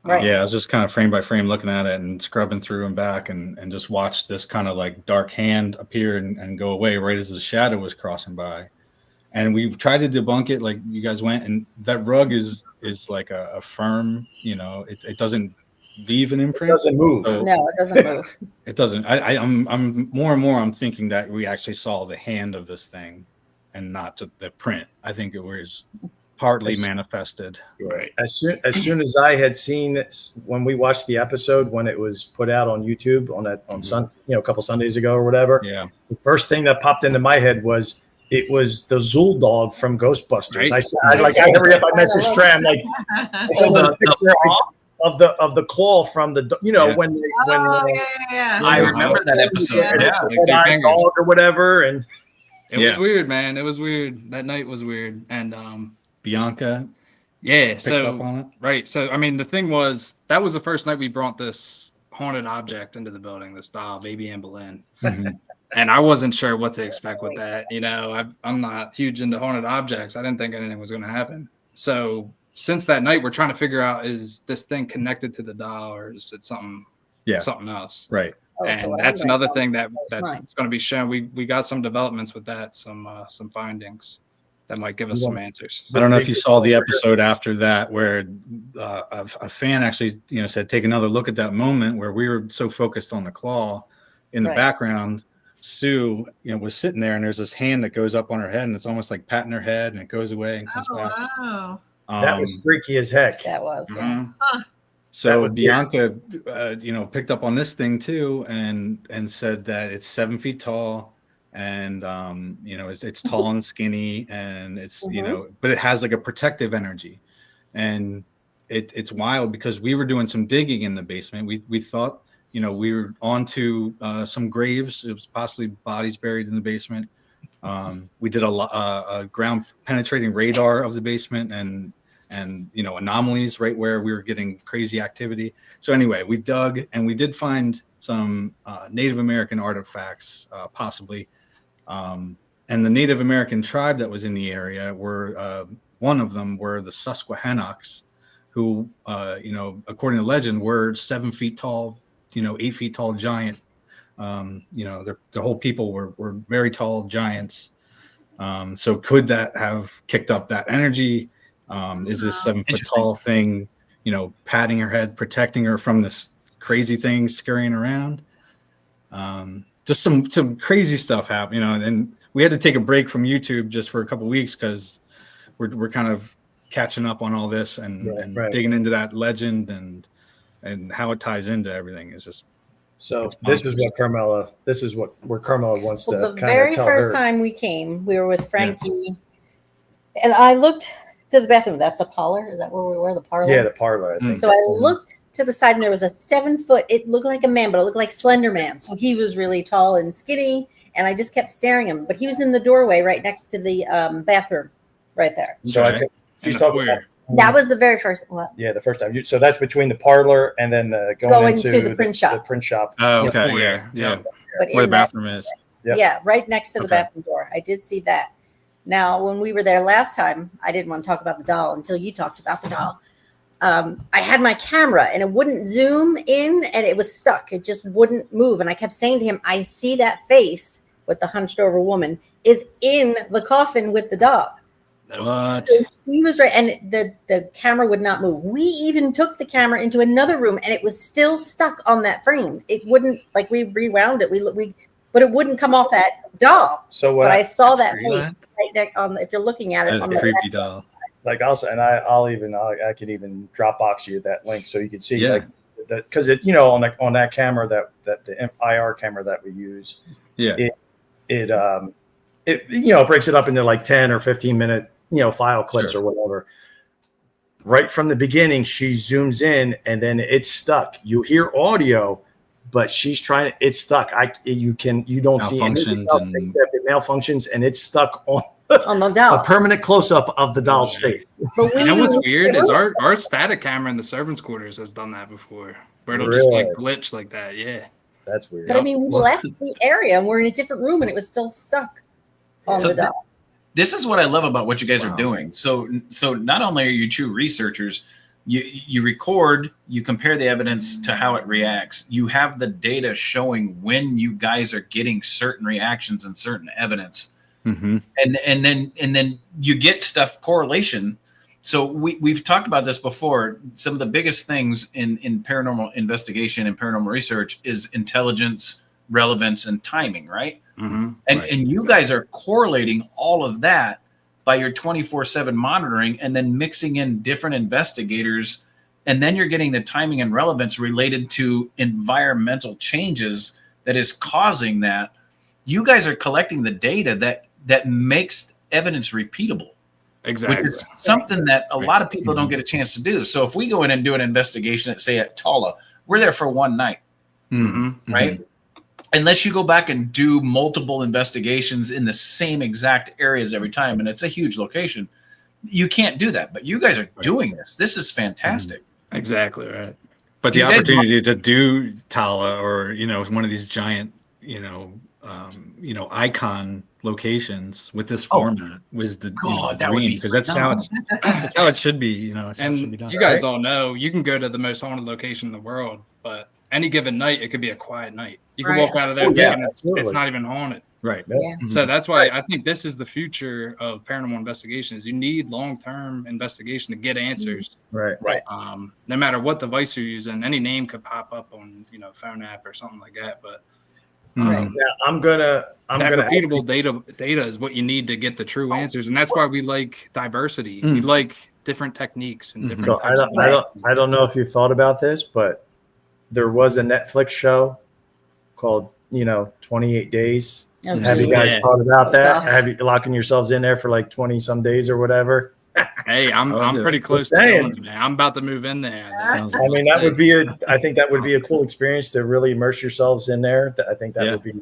[SPEAKER 4] Right.
[SPEAKER 6] Yeah, I was just kind of frame by frame looking at it and scrubbing through and back and just watched this kind of like dark hand appear and go away right as the shadow was crossing by. And we've tried to debunk it, like you guys went, and that rug is like a firm, it doesn't leave an imprint.
[SPEAKER 3] It doesn't move.
[SPEAKER 6] So
[SPEAKER 4] No, it doesn't move.
[SPEAKER 6] it doesn't. I'm more and more I'm thinking that we actually saw the hand of this thing and not the print. I think it was partly manifested.
[SPEAKER 3] Right. As soon as I had seen this, when we watched the episode, when it was put out on YouTube a couple Sundays ago or whatever.
[SPEAKER 6] Yeah.
[SPEAKER 3] The first thing that popped into my head was it was the Zool dog from Ghostbusters.
[SPEAKER 7] Right.
[SPEAKER 3] I hurry up, I messaged Trey. I'm like, I sent him a picture of the claw from the when
[SPEAKER 2] I remember that episode.
[SPEAKER 3] Red-eyed dog or whatever, and
[SPEAKER 7] it was weird, man. It was weird. That night was weird, and
[SPEAKER 6] Bianca.
[SPEAKER 7] Yeah.
[SPEAKER 6] Picked up on it.
[SPEAKER 7] Right. So I mean, the thing was that was the first night we brought this haunted object into the building, this doll, Baby Anne Boleyn. And I wasn't sure what to expect with that. I'm not huge into haunted objects. I didn't think anything was going to happen. So since that night, we're trying to figure out, is this thing connected to the doll, or is it something
[SPEAKER 6] Yeah.
[SPEAKER 7] something else.
[SPEAKER 6] Right.
[SPEAKER 4] Oh, so
[SPEAKER 7] And
[SPEAKER 4] what
[SPEAKER 7] that's
[SPEAKER 4] I'm gonna
[SPEAKER 7] another
[SPEAKER 4] tell
[SPEAKER 7] thing
[SPEAKER 4] you
[SPEAKER 7] that
[SPEAKER 4] is mine.
[SPEAKER 7] that's going to be shown. We got some developments with that, some findings that might give us some answers.
[SPEAKER 6] I don't know if you saw the episode after that where a fan actually, said, take another look at that moment where we were so focused on the claw in the
[SPEAKER 4] Right.
[SPEAKER 6] background. Sue, was sitting there and there's this hand that goes up on her head and it's almost like patting her head and it goes away and comes
[SPEAKER 5] Oh,
[SPEAKER 6] back.
[SPEAKER 5] wow.
[SPEAKER 3] That was freaky as heck.
[SPEAKER 4] That was, yeah.
[SPEAKER 7] Mhm.
[SPEAKER 6] So
[SPEAKER 3] was
[SPEAKER 6] Bianca, picked up on this thing too and said that it's 7 feet tall and, it's tall and skinny and it's, but it has like a protective energy. And it's wild because we were doing some digging in the basement. We thought, we were onto some graves. It was possibly bodies buried in the basement. We did a ground penetrating radar of the basement and anomalies right where we were getting crazy activity. So anyway, we dug and we did find some Native American artifacts, possibly. And the Native American tribe that was in the area were, one of them were the Susquehannocks, who, according to legend, were 7 feet tall, 8 feet tall giant. The whole people were very tall giants. So could that have kicked up that energy? Is this 7 foot tall thing, patting her head, protecting her from this crazy thing scurrying around? Just some crazy stuff happened, and we had to take a break from YouTube just for a couple of weeks because we're kind of catching up on all this and digging into that legend and how it ties into everything is just.
[SPEAKER 3] So this is where Carmela wants
[SPEAKER 4] Well,
[SPEAKER 3] to
[SPEAKER 4] the
[SPEAKER 3] kind
[SPEAKER 4] very
[SPEAKER 3] of tell
[SPEAKER 4] first
[SPEAKER 3] her.
[SPEAKER 4] time we came, we were with Frankie, and I looked to the bathroom. That's a parlor. Is that where we were? The parlor.
[SPEAKER 3] Yeah, the parlor. I think.
[SPEAKER 4] So I looked to the side, and there was a 7 foot. It looked like a man, but it looked like Slender Man. So he was really tall and skinny, and I just kept staring at him. But he was in the doorway right next to the bathroom, right there.
[SPEAKER 3] So I think she's talking about,
[SPEAKER 4] That was the very first. What?
[SPEAKER 3] yeah, the first time. So that's between the parlor and then going into
[SPEAKER 4] the print shop.
[SPEAKER 3] The print shop.
[SPEAKER 6] Oh, okay, yeah.
[SPEAKER 4] But
[SPEAKER 6] Where the
[SPEAKER 4] in that-
[SPEAKER 6] bathroom is.
[SPEAKER 3] Yep.
[SPEAKER 4] Yeah, right next to the
[SPEAKER 6] Okay.
[SPEAKER 4] bathroom door. I did see that. Now, when we were there last time, I didn't want to talk about the doll until you talked about the doll. I had my camera and it wouldn't zoom in and it was stuck. It just wouldn't move. And I kept saying to him, I see that face with the hunched over woman is in the coffin with the doll.
[SPEAKER 6] What?
[SPEAKER 4] So he was right. And the camera would not move. We even took the camera into another room and it was still stuck on that frame. It wouldn't, like we rewound it. But it wouldn't come off that doll.
[SPEAKER 3] So what
[SPEAKER 4] But I saw that
[SPEAKER 6] creepy.
[SPEAKER 4] face right there on if you're looking at it
[SPEAKER 6] That's
[SPEAKER 4] on
[SPEAKER 6] a
[SPEAKER 4] the
[SPEAKER 6] creepy doll.
[SPEAKER 3] like also, and I could even Dropbox you that link so you can see like that because it on that camera that the IR camera that we use it breaks it up into like 10 or 15 minute file clips or whatever. Right from the beginning, she zooms in and then it's stuck. You hear audio, but she's trying. It's stuck. You don't see anything else except it malfunctions and it's stuck on
[SPEAKER 4] the doll.
[SPEAKER 3] a permanent close up of the doll's face.
[SPEAKER 4] But
[SPEAKER 7] You know what's weird is our static camera in the servants' quarters has done that before, where it'll just like glitch like that. Yeah,
[SPEAKER 3] that's weird.
[SPEAKER 4] But I mean, we left the area and we're in a different room and it was still stuck on the doll.
[SPEAKER 2] This is what I love about what you guys are doing. So not only are you true researchers, you record, you compare the evidence to how it reacts. You have the data showing when you guys are getting certain reactions and certain evidence.
[SPEAKER 6] Mm-hmm.
[SPEAKER 2] And then you get stuff correlation. So we've talked about this before. Some of the biggest things in paranormal investigation and paranormal research is intelligence, relevance, and timing, right?
[SPEAKER 6] Mm-hmm.
[SPEAKER 2] And you guys are correlating all of that by your 24/7 monitoring and then mixing in different investigators. And then you're getting the timing and relevance related to environmental changes that is causing that. You guys are collecting the data that makes evidence repeatable.
[SPEAKER 7] exactly.
[SPEAKER 2] Which is something that a lot of people don't get a chance to do. So if we go in and do an investigation at, say, at Tala, we're there for one night,
[SPEAKER 6] Mm-hmm.
[SPEAKER 2] right? Unless you go back and do multiple investigations in the same exact areas every time, and it's a huge location, you can't do that. But you guys are doing this. This is fantastic.
[SPEAKER 7] Exactly right.
[SPEAKER 6] But the opportunity to do Tala or one of these giant icon locations with this format was the dream, because that's how it should be. It should be
[SPEAKER 7] And
[SPEAKER 6] done.
[SPEAKER 7] you guys all know you can go to the most haunted location in the world, but any given night, it could be a quiet night. You can
[SPEAKER 5] Right.
[SPEAKER 7] walk out of there
[SPEAKER 3] Oh, yeah,
[SPEAKER 7] thinking it's
[SPEAKER 3] absolutely.
[SPEAKER 7] not even haunted.
[SPEAKER 6] Right.
[SPEAKER 3] Yeah.
[SPEAKER 7] So that's why I think this is the future of paranormal investigations. You need long-term investigation to get answers.
[SPEAKER 3] Right.
[SPEAKER 7] No matter what device you're using, any name could pop up on, phone app or something like that. But
[SPEAKER 4] Right.
[SPEAKER 3] Yeah, I'm gonna
[SPEAKER 7] repeatable data is what you need to get the true answers, and that's why we like diversity. We like different techniques and different
[SPEAKER 3] So
[SPEAKER 7] types of
[SPEAKER 3] I don't know if you thought about this, but there was a Netflix show called 28 Days.
[SPEAKER 4] Oh,
[SPEAKER 3] Have you
[SPEAKER 4] geez.
[SPEAKER 3] guys
[SPEAKER 6] Yeah.
[SPEAKER 3] thought about that?
[SPEAKER 4] Gosh.
[SPEAKER 3] Have you locking yourselves in there for like 20 some days or whatever?
[SPEAKER 7] Hey, I'm
[SPEAKER 6] do
[SPEAKER 7] pretty
[SPEAKER 6] it.
[SPEAKER 7] close to
[SPEAKER 3] saying.
[SPEAKER 7] going, man. I'm about to move in there.
[SPEAKER 6] Sounds
[SPEAKER 3] I mean, that would be I think that would be a cool experience to really immerse yourselves in there. I think that
[SPEAKER 6] Yeah.
[SPEAKER 3] would be.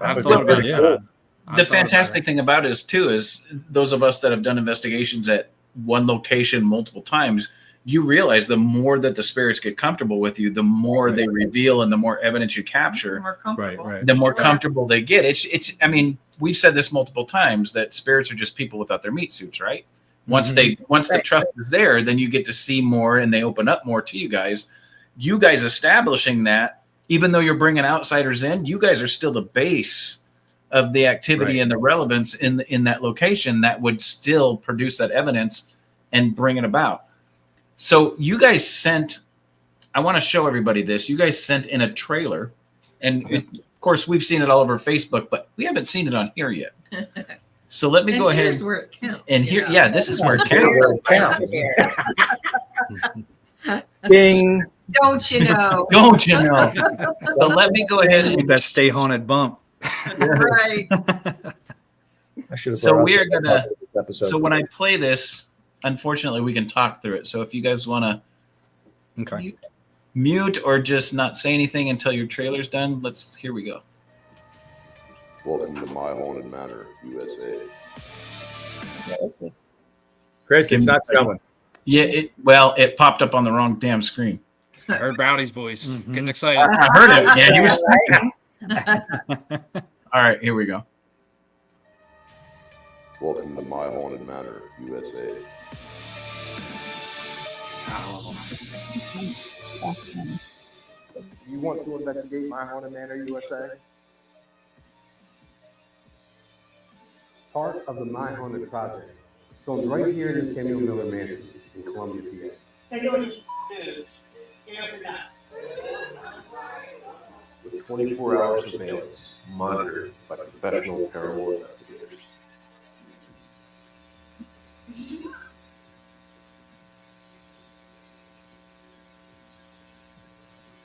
[SPEAKER 7] I've
[SPEAKER 3] would
[SPEAKER 7] thought
[SPEAKER 3] be
[SPEAKER 7] about
[SPEAKER 3] pretty
[SPEAKER 7] it.
[SPEAKER 3] cool.
[SPEAKER 2] The fantastic thing about it is those of us that have done investigations at one location multiple times, you realize the more that the spirits get comfortable with you, the more they reveal and the more evidence you capture,
[SPEAKER 5] More comfortable.
[SPEAKER 6] Right.
[SPEAKER 2] the more comfortable they get. It's I mean, we've said this multiple times that spirits are just people without their meat suits, right? Once the
[SPEAKER 4] Right.
[SPEAKER 2] trust is there, then you get to see more and they open up more to you guys. You guys establishing that, even though you're bringing outsiders in, you guys are still the base of the activity
[SPEAKER 6] Right.
[SPEAKER 2] and the relevance in that location that would still produce that evidence and bring it about. So you guys I want to show everybody this. You guys sent in a trailer, and of course we've seen it all over Facebook, but we haven't seen it on here yet. So let me
[SPEAKER 5] And
[SPEAKER 2] go ahead.
[SPEAKER 5] here's where it counts.
[SPEAKER 2] And here, yeah, this is where it counts.
[SPEAKER 3] Where it counts.
[SPEAKER 4] Yeah.
[SPEAKER 3] Ding.
[SPEAKER 5] Don't you know?
[SPEAKER 2] Don't you know? So let me go ahead
[SPEAKER 6] With
[SPEAKER 2] and
[SPEAKER 6] that stay haunted bump.
[SPEAKER 5] Right.
[SPEAKER 3] I should have.
[SPEAKER 2] So
[SPEAKER 3] brought
[SPEAKER 2] we are
[SPEAKER 3] up
[SPEAKER 2] gonna-
[SPEAKER 3] this episode.
[SPEAKER 2] so when I play this, unfortunately we can talk through it. So if you guys want to
[SPEAKER 6] Okay.
[SPEAKER 2] mute or just not say anything until your trailer's done, here we go.
[SPEAKER 8] Welcome to my haunted manor, USA.
[SPEAKER 3] Chris, it's not showing.
[SPEAKER 2] Yeah, it popped up on the wrong damn screen.
[SPEAKER 7] I heard Browdy's voice.
[SPEAKER 6] Mhm.
[SPEAKER 7] Getting excited.
[SPEAKER 2] I heard it. Yeah, he was. All right, here we go.
[SPEAKER 8] Welcome to my haunted manor, USA.
[SPEAKER 9] You want to investigate my haunted manor, USA? Part of the My Haunted Project. Filmed right here in the Samuel Miller Mansion in Columbia, PA. With 24-hour surveillance monitored by professional paranormal investigators.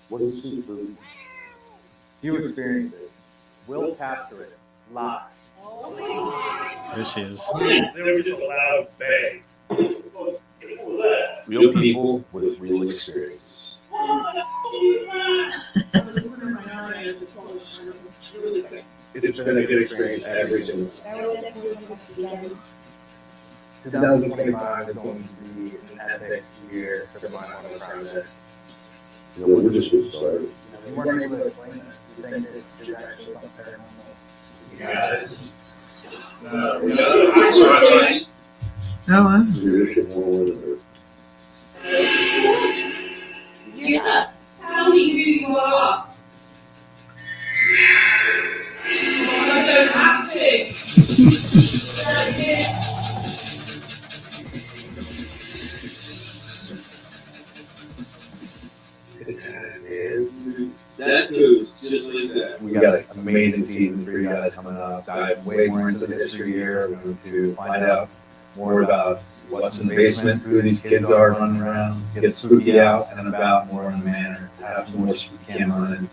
[SPEAKER 9] What do you see, Boo? You experience it. We'll capture it live.
[SPEAKER 6] There she is.
[SPEAKER 8] Real people with real experiences. It's been a good experience every single time.
[SPEAKER 9] 2025 is going to be an epic year for the My Haunted Project.
[SPEAKER 8] You know, we're just getting started.
[SPEAKER 9] You weren't able to explain this. Do you think this is actually something paranormal?
[SPEAKER 8] Yes.
[SPEAKER 5] Oh, wow.
[SPEAKER 8] Leadership more
[SPEAKER 10] Yeah, tell me who you are. I don't have to.
[SPEAKER 8] That goes just like that.
[SPEAKER 11] We got an amazing season for you guys coming up. Dive way more into the history here. We're going to find out more about what's in the basement, who these kids are running around, get spooky out and about more in the manor, have some more spooky camera running.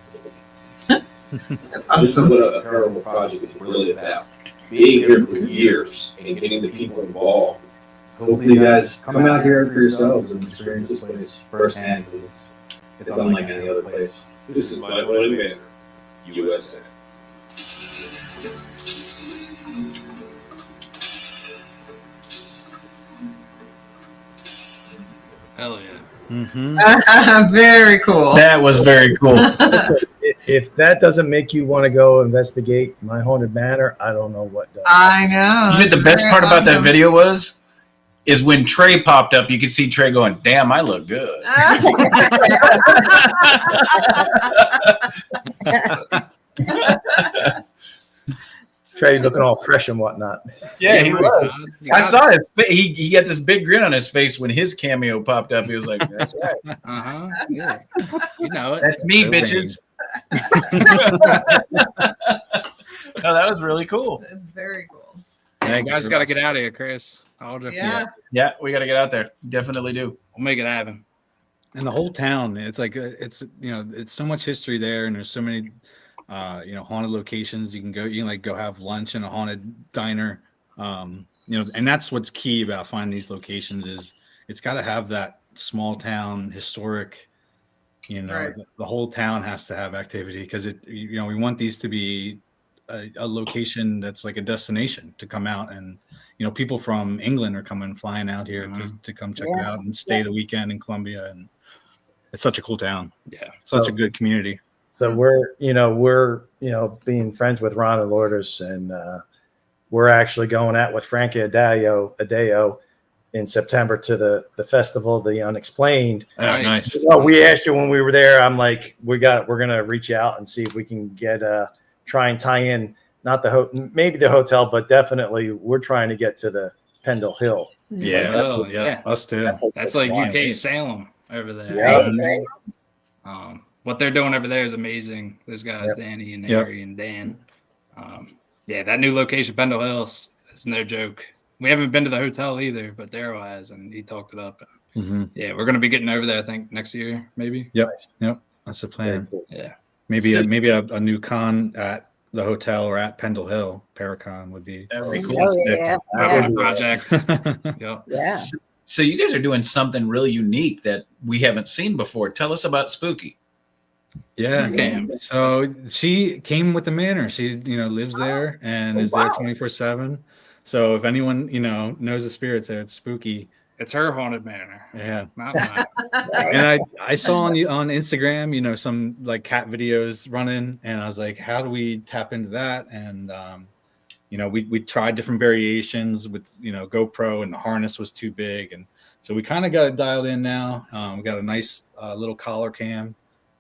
[SPEAKER 8] I'm just what a paranormal project is really about. Being here for years and getting the people involved.
[SPEAKER 11] Hopefully you guys come out here for yourselves and experience this place firsthand. It's unlike any other place.
[SPEAKER 8] This is my haunted manor, USA.
[SPEAKER 7] Hell yeah.
[SPEAKER 6] Mm-hmm.
[SPEAKER 5] Very cool.
[SPEAKER 2] That was very cool.
[SPEAKER 3] Listen, if that doesn't make you want to go investigate My Haunted Manor, I don't know what does.
[SPEAKER 5] I know.
[SPEAKER 2] You know the best part about that video was is when Trey popped up. You could see Trey going, "Damn, I look good."
[SPEAKER 3] Trey looking all fresh and whatnot.
[SPEAKER 2] Yeah, he was. I saw his. He got this big grin on his face when his cameo popped up. He was like, "That's right.
[SPEAKER 7] Yeah. You know it.
[SPEAKER 2] That's me, bitches." No, that was really cool.
[SPEAKER 5] That's very cool.
[SPEAKER 7] Yeah, you guys got to get out of here, Chris.
[SPEAKER 2] Yeah, we got to get out there. Definitely do.
[SPEAKER 7] We'll make it happen.
[SPEAKER 6] And the whole town, it's like it's so much history there, and there's so many haunted locations you can go. You can like go have lunch in a haunted diner. And that's what's key about finding these locations is it's got to have that small town historic.
[SPEAKER 5] Right.
[SPEAKER 6] The whole town has to have activity because we want these to be a location that's like a destination to come out, and people from England are flying out here to come check it out and stay the weekend in Columbia, and it's such a cool town.
[SPEAKER 7] Yeah,
[SPEAKER 6] such a good community.
[SPEAKER 3] So we're being friends with Ron and Lourdes, and we're actually going out with Frankie Adeo in September to the festival, the Unexplained.
[SPEAKER 6] Oh, nice.
[SPEAKER 3] We asked you when we were there. I'm like, we're gonna reach out and see if we can get try and tie in, not maybe the hotel, but definitely we're trying to get to the Pendle Hill.
[SPEAKER 6] Yeah, yeah, us too.
[SPEAKER 7] That's like UK Salem over there.
[SPEAKER 3] Yeah.
[SPEAKER 7] What they're doing over there is amazing. Those guys, Danny and Harry and Dan. That new location, Pendle Hills, is no joke. We haven't been to the hotel either, but Daryl has, and he talked it up. Yeah, we're going to be getting over there, I think, next year, maybe.
[SPEAKER 6] Yep, that's the plan.
[SPEAKER 7] Yeah.
[SPEAKER 6] Maybe a new con at the hotel or at Pendle Hill. Paracon would be
[SPEAKER 2] very cool.
[SPEAKER 7] Project.
[SPEAKER 4] Yeah.
[SPEAKER 2] So you guys are doing something really unique that we haven't seen before. Tell us about Spooky.
[SPEAKER 6] Yeah. So she came with the Manor. She, lives there and is there 24/7. So if anyone, knows the spirits there, it's Spooky.
[SPEAKER 7] It's her haunted manor.
[SPEAKER 6] Yeah.
[SPEAKER 7] Not mine.
[SPEAKER 6] And I saw on Instagram, some like cat videos running, and I was like, how do we tap into that? And we tried different variations with GoPro, and the harness was too big, and so we kind of got it dialed in now. We got a nice little collar cam,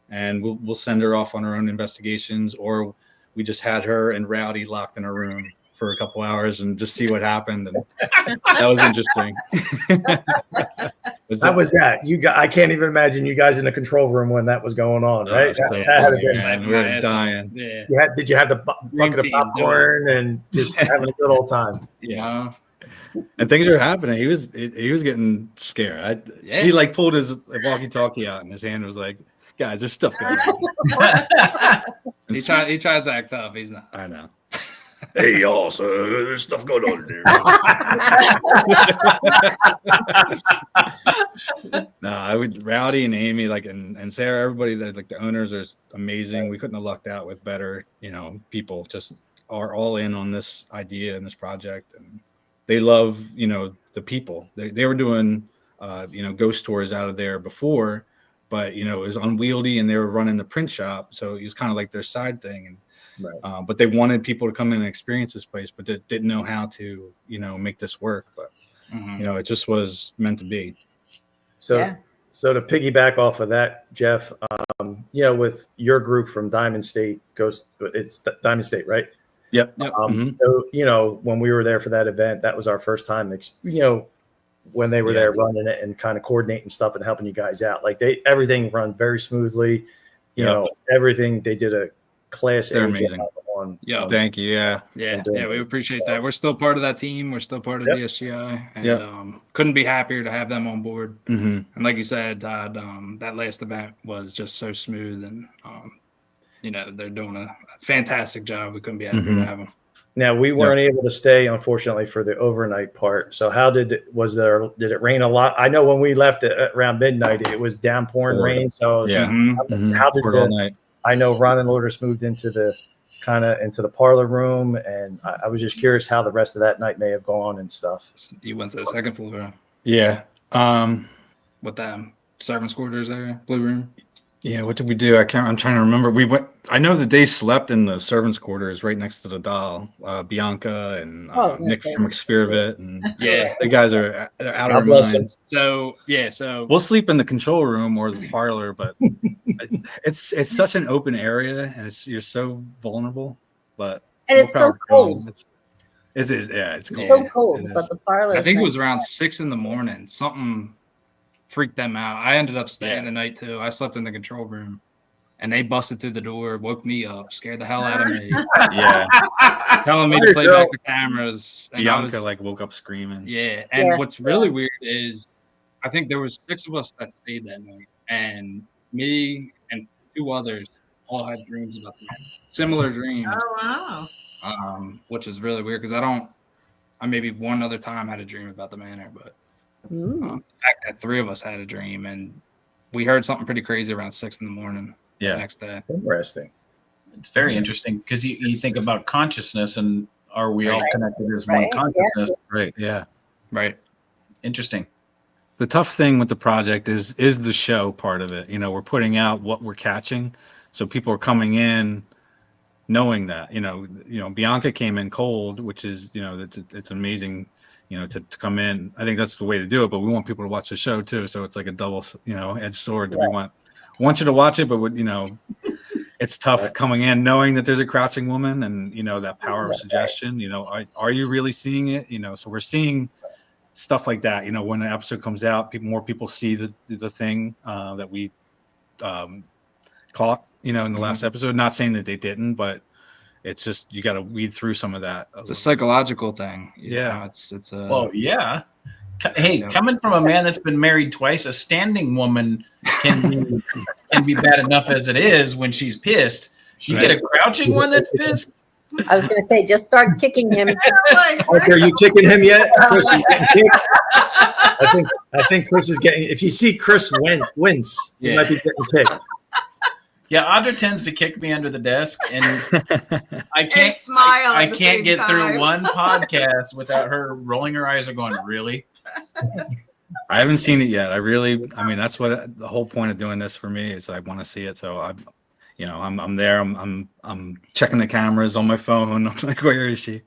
[SPEAKER 6] and we'll send her off on her own investigations, or we just had her and Rowdy locked in a room for a couple hours and just see what happened, and that was interesting.
[SPEAKER 3] How was that? I can't even imagine you guys in the control room when that was going on, right?
[SPEAKER 6] We were dying.
[SPEAKER 7] Yeah.
[SPEAKER 3] Did you have the bucket of popcorn and just having a good old time?
[SPEAKER 6] Yeah. And things are happening. He was getting scared. He like pulled his walkie-talkie out, and his hand was like, "Guys, there's stuff going on."
[SPEAKER 7] He tries to act tough. He's not.
[SPEAKER 6] I know. Hey y'all, so there's stuff going on there. I would Rowdy and Amy, and Sarah, everybody that the owners are amazing. We couldn't have lucked out with better, people just are all in on this idea and this project, and they love, the people. They were doing ghost tours out of there before, but it was unwieldy, and they were running the print shop, so it was kind of like their side thing. And
[SPEAKER 3] right.
[SPEAKER 6] But they wanted people to come in and experience this place, but they didn't know how to make this work. But it just was meant to be.
[SPEAKER 3] So to piggyback off of that, Jeff, with your group from Diamond State it's Diamond State, right?
[SPEAKER 6] Yep.
[SPEAKER 3] So when we were there for that event, that was our first time when they were there running it and kind of coordinating stuff and helping you guys out. Like everything run very smoothly. Everything they did a class.
[SPEAKER 6] They're amazing. Thank you. Yeah.
[SPEAKER 7] We appreciate that. We're still part of that team. We're still part of DSGI, and couldn't be happier to have them on board. And like you said, Todd, that last event was just so smooth, and they're doing a fantastic job. We couldn't be happier to have them.
[SPEAKER 3] Now we weren't able to stay, unfortunately, for the overnight part. So did it rain a lot? I know when we left around midnight, it was downpouring rain. So how did all night? I know Ron and Lourdes moved into the parlor room, and I was just curious how the rest of that night may have gone and stuff.
[SPEAKER 7] You went to the second floor.
[SPEAKER 6] Yeah.
[SPEAKER 7] With them servants' quarters there, blue room.
[SPEAKER 6] Yeah, what did we do? I'm trying to remember. I know that they slept in the servants' quarters right next to the doll. Bianca and Nick from Experiment, and the guys are out of their minds.
[SPEAKER 7] So
[SPEAKER 6] We'll sleep in the control room or the parlor, but it's such an open area, and you're so vulnerable. But
[SPEAKER 4] and it's so cold.
[SPEAKER 6] It is, yeah, it's cold.
[SPEAKER 4] So cold, but the parlor.
[SPEAKER 7] I think it was around 6 a.m. Something freaked them out. I ended up staying the night too. I slept in the control room, and they busted through the door, woke me up, scared the hell out of me. Telling me to play back the cameras. And
[SPEAKER 6] Bianca woke up screaming.
[SPEAKER 7] Yeah, and what's really weird is I think there was 6 of us that stayed that night, and me and 2 others all had dreams about them. Similar dreams.
[SPEAKER 5] Oh wow.
[SPEAKER 7] Which is really weird because I maybe one other time had a dream about the manor, but the fact that 3 of us had a dream and we heard something pretty crazy around 6 a.m. the next day.
[SPEAKER 3] Interesting.
[SPEAKER 2] It's very interesting because you think about consciousness and are we all connected as one consciousness?
[SPEAKER 6] Right. Yeah.
[SPEAKER 7] Right.
[SPEAKER 2] Interesting.
[SPEAKER 6] The tough thing with the project is the show part of it. We're putting out what we're catching, so people are coming in knowing that. Bianca came in cold, which is it's amazing. To come in, I think that's the way to do it. But we want people to watch the show too, so it's like a double edged sword. That we want you to watch it, but it's tough coming in knowing that there's a crouching woman and that power of suggestion. Are you really seeing it? So we're seeing stuff like that. When an episode comes out, more people see the thing that we caught. In the last episode. Not saying that they didn't, but it's just you got to weed through some of that.
[SPEAKER 7] It's a psychological thing. It's a.
[SPEAKER 2] Well, yeah. Hey, coming from a man that's been married twice, a standing woman can be bad enough as it is when she's pissed. You get a crouching one that's pissed.
[SPEAKER 4] I was going to say, just start kicking him.
[SPEAKER 3] Are you kicking him yet? Chris, you getting kicked? I think Chris is getting. If you see Chris wince, he might be getting kicked.
[SPEAKER 2] Yeah, Audra tends to kick me under the desk, and I can't
[SPEAKER 5] smile.
[SPEAKER 2] I can't get through one podcast without her rolling her eyes and going, "Really?"
[SPEAKER 6] I haven't seen it yet. That's what the whole point of doing this for me is. I want to see it, so I'm there. I'm checking the cameras on my phone. I'm like, where is she?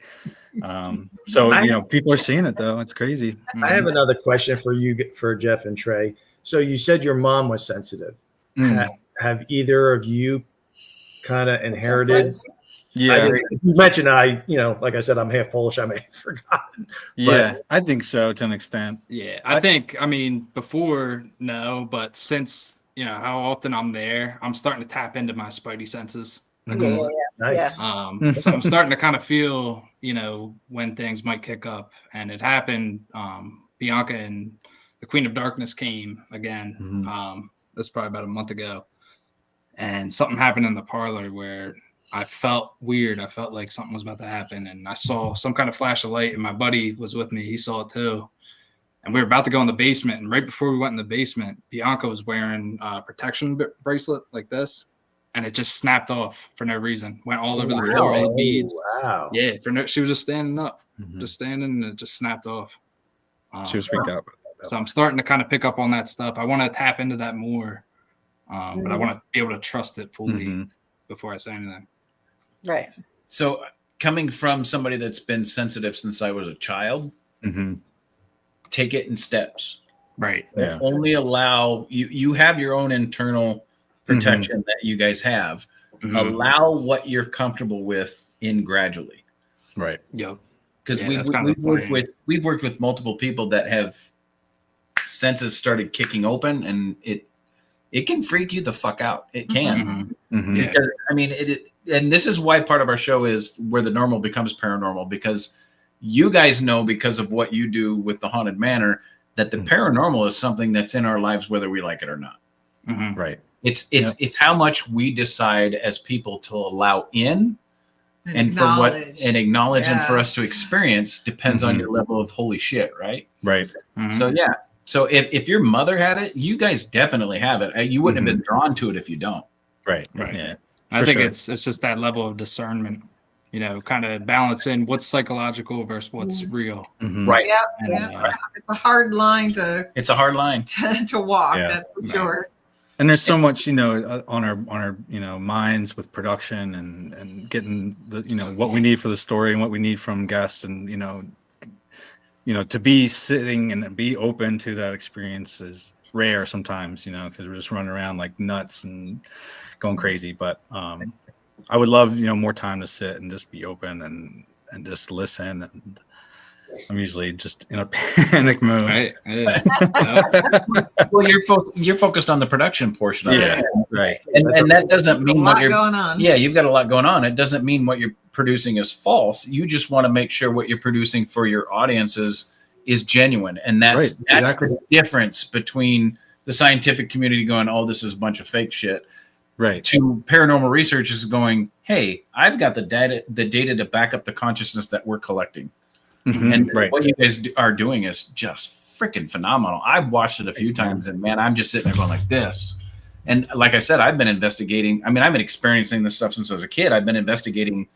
[SPEAKER 6] People are seeing it though. It's crazy.
[SPEAKER 3] I have another question for Jeff and Trey. So you said your mom was sensitive. Have either of you kind of inherited?
[SPEAKER 6] Yeah,
[SPEAKER 3] you mentioned like I said, I'm half Polish. I may have forgotten.
[SPEAKER 6] Yeah, I think so to an extent.
[SPEAKER 7] Yeah, I think. Before no, but since how often I'm there, I'm starting to tap into my spidey senses.
[SPEAKER 3] Nice.
[SPEAKER 7] So I'm starting to kind of feel, when things might kick up, and it happened. Bianca and the Queen of Darkness came again. That's probably about a month ago. And something happened in the parlor where I felt weird. I felt like something was about to happen. And I saw some kind of flash of light, and my buddy was with me. He saw it too. And we were about to go in the basement. And right before we went in the basement, Bianca was wearing a protection bracelet like this. And it just snapped off for no reason. Went all over the floor, all the beads.
[SPEAKER 3] Wow.
[SPEAKER 7] Yeah, she was just standing up, just standing, and it just snapped off.
[SPEAKER 6] She was freaked out.
[SPEAKER 7] So I'm starting to kind of pick up on that stuff. I want to tap into that more. But I want to be able to trust it fully before I say anything.
[SPEAKER 4] Right.
[SPEAKER 2] So coming from somebody that's been sensitive since I was a child, take it in steps.
[SPEAKER 7] Right.
[SPEAKER 6] Yeah.
[SPEAKER 2] Only allow you have your own internal protection that you guys have. Allow what you're comfortable with in gradually.
[SPEAKER 6] Right.
[SPEAKER 7] Yep.
[SPEAKER 2] Because we've worked with multiple people that have senses started kicking open, and it can freak you the fuck out. It can. Because and this is why part of our show is where the normal becomes paranormal, because you guys know, because of what you do with the Haunted Manor, that the paranormal is something that's in our lives whether we like it or not.
[SPEAKER 6] Right.
[SPEAKER 2] It's how much we decide as people to allow in and for what and acknowledge and for us to experience depends on your level of holy shit, right?
[SPEAKER 6] Right.
[SPEAKER 2] So if your mother had it, you guys definitely have it. You wouldn't have been drawn to it if you don't.
[SPEAKER 6] Right.
[SPEAKER 7] Yeah. I think it's just that level of discernment, kind of balancing what's psychological versus what's real.
[SPEAKER 2] Right.
[SPEAKER 5] Yeah. It's a hard line to
[SPEAKER 2] walk.
[SPEAKER 5] That's for sure.
[SPEAKER 6] And there's so much, on our minds with production and getting the, what we need for the story and what we need from guests, and to be sitting and be open to that experience is rare sometimes, because we're just running around like nuts and going crazy. But I would love, more time to sit and just be open and just listen. And I'm usually just in a panic mode.
[SPEAKER 7] Right.
[SPEAKER 2] Well, you're focused on the production portion of it.
[SPEAKER 6] Right.
[SPEAKER 2] And that doesn't mean what you're
[SPEAKER 5] going on.
[SPEAKER 2] Yeah, you've got a lot going on. It doesn't mean what you're producing is false. You just want to make sure what you're producing for your audiences is genuine. And that's
[SPEAKER 6] exactly
[SPEAKER 2] the difference between the scientific community going, oh, this is a bunch of fake shit.
[SPEAKER 6] Right.
[SPEAKER 2] To paranormal researchers going, hey, I've got the data to back up the consciousness that we're collecting.
[SPEAKER 6] Mm-hmm.
[SPEAKER 2] And what you guys are doing is just freaking phenomenal. I've watched it a few times, and man, I'm just sitting there going like this. And like I said, I've been investigating. I mean, I've been experiencing this stuff since I was a kid. I've been investigating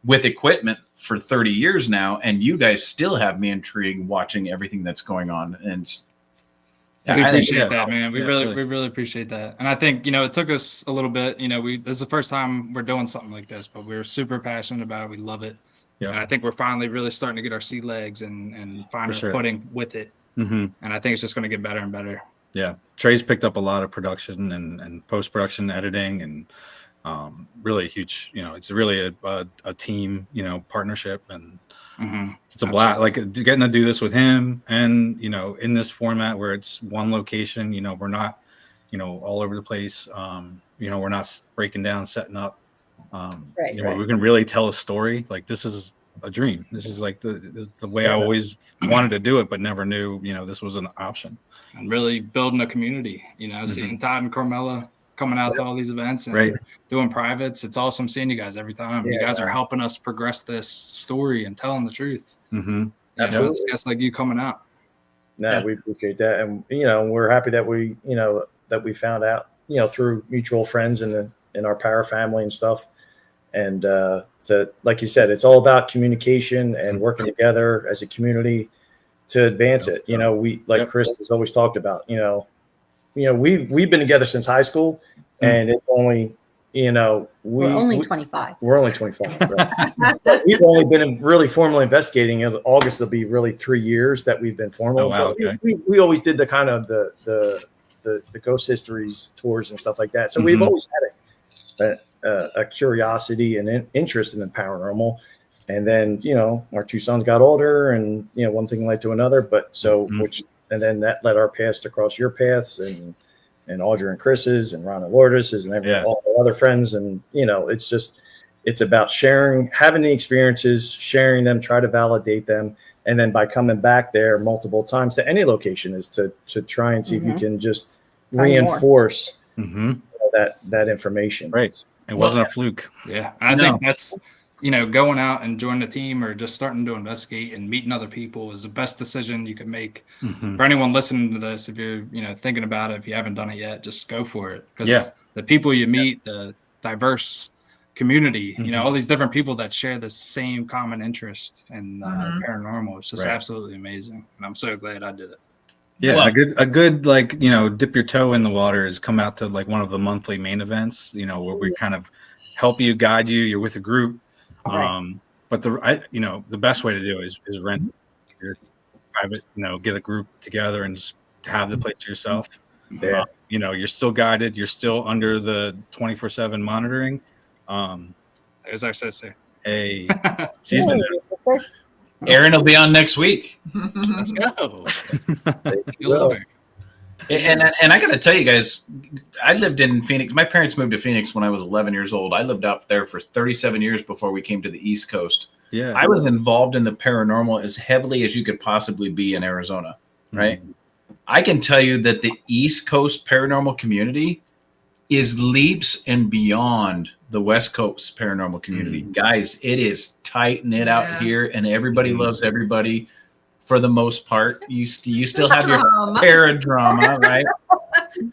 [SPEAKER 2] with equipment for 30 years now, and you guys still have me intrigued watching everything that's going on. And
[SPEAKER 7] we appreciate that, man. We really appreciate that. And I think, it took us a little bit, this is the first time we're doing something like this, but we're super passionate about it. We love it. Yeah. And I think we're finally really starting to get our sea legs and find our footing with it.
[SPEAKER 6] Mm-hmm.
[SPEAKER 7] And I think it's just going to get better and better.
[SPEAKER 6] Yeah. Trey's picked up a lot of production and post-production editing, and really huge, it's really a team, partnership, and it's a blast, like getting to do this with him, and, in this format where it's one location, we're not, all over the place. We're not breaking down, setting up. We can really tell a story. Like, this is a dream. This is like the way I always wanted to do it, but never knew, this was an option.
[SPEAKER 7] And really building a community, seeing Todd and Carmela coming out to all these events and doing privates. It's awesome seeing you guys every time. You guys are helping us progress this story and telling the truth.
[SPEAKER 6] Mm-hmm.
[SPEAKER 7] It's guys like you coming out.
[SPEAKER 3] We appreciate that. And, we're happy that we found out, through mutual friends in our Power family and stuff. And so, like you said, it's all about communication and working together as a community to advance it. Chris has always talked about, we've been together since high school, and it's only, we're
[SPEAKER 4] only 25.
[SPEAKER 3] We're only 25. Right? We've only been really formally investigating. In August will be really 3 years that we've been formal.
[SPEAKER 6] Oh, wow, okay.
[SPEAKER 3] We always did the kind of the ghost histories tours and stuff like that. So we've always had a curiosity and an interest in the paranormal. And then, our two sons got older, and, one thing led to another, and then that led our paths to cross your paths, and Audrey and Chris's, and Ron and Lourdes's, and all our other friends. And, it's about sharing, having the experiences, sharing them, try to validate them. And then by coming back there multiple times to any location is to try and see if you can just reinforce that information.
[SPEAKER 6] Right. It wasn't a fluke.
[SPEAKER 7] Yeah. And I think that's, going out and joining the team or just starting to investigate and meeting other people is the best decision you can make. For anyone listening to this. If you're, thinking about it, if you haven't done it yet, just go for it. Because the people you meet, the diverse community, all these different people that share the same common interest in paranormal. It's just absolutely amazing. And I'm so glad I did it.
[SPEAKER 6] Yeah, a good like, dip your toe in the water is come out to like one of the monthly main events, where we kind of help you, guide you. You're with a group. But the best way to do it is rent your private, get a group together and just have the place to yourself.
[SPEAKER 3] Yeah.
[SPEAKER 6] You're still guided. You're still under the 24/7 monitoring.
[SPEAKER 7] There's our sister.
[SPEAKER 6] Hey, she's been there.
[SPEAKER 2] Aaron will be on next week.
[SPEAKER 7] Let's go.
[SPEAKER 3] You'll love her.
[SPEAKER 2] And I got to tell you guys, I lived in Phoenix. My parents moved to Phoenix when I was 11 years old. I lived out there for 37 years before we came to the East Coast.
[SPEAKER 6] Yeah,
[SPEAKER 2] I was involved in the paranormal as heavily as you could possibly be in Arizona, right? I can tell you that the East Coast paranormal community is leaps and beyond the West Coast paranormal community. Guys, it is tight knit out here, and everybody loves everybody. For the most part, you still have your paradrama, right?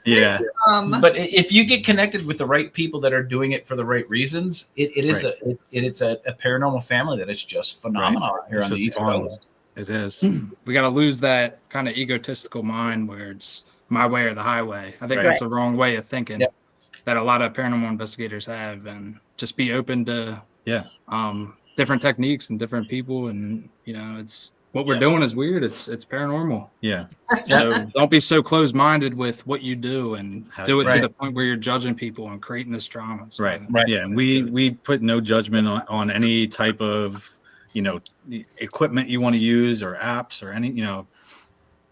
[SPEAKER 6] Yeah.
[SPEAKER 2] But if you get connected with the right people that are doing it for the right reasons, it's a paranormal family that is just phenomenal out here on the East Coast.
[SPEAKER 6] It is.
[SPEAKER 7] We got to lose that kind of egotistical mind where it's my way or the highway. I think
[SPEAKER 2] Right.
[SPEAKER 7] that's a wrong way of thinking
[SPEAKER 2] Yep.
[SPEAKER 7] that a lot of paranormal investigators have, and just be open to different techniques and different people. And it's what we're doing is weird. It's paranormal.
[SPEAKER 6] Yeah.
[SPEAKER 7] So don't be so closed-minded with what you do, and do it
[SPEAKER 2] Right.
[SPEAKER 7] to the point where you're judging people and creating this drama. So,
[SPEAKER 6] Right.
[SPEAKER 2] Right.
[SPEAKER 6] Yeah. And we put no judgment on any type of, equipment you want to use or apps or any,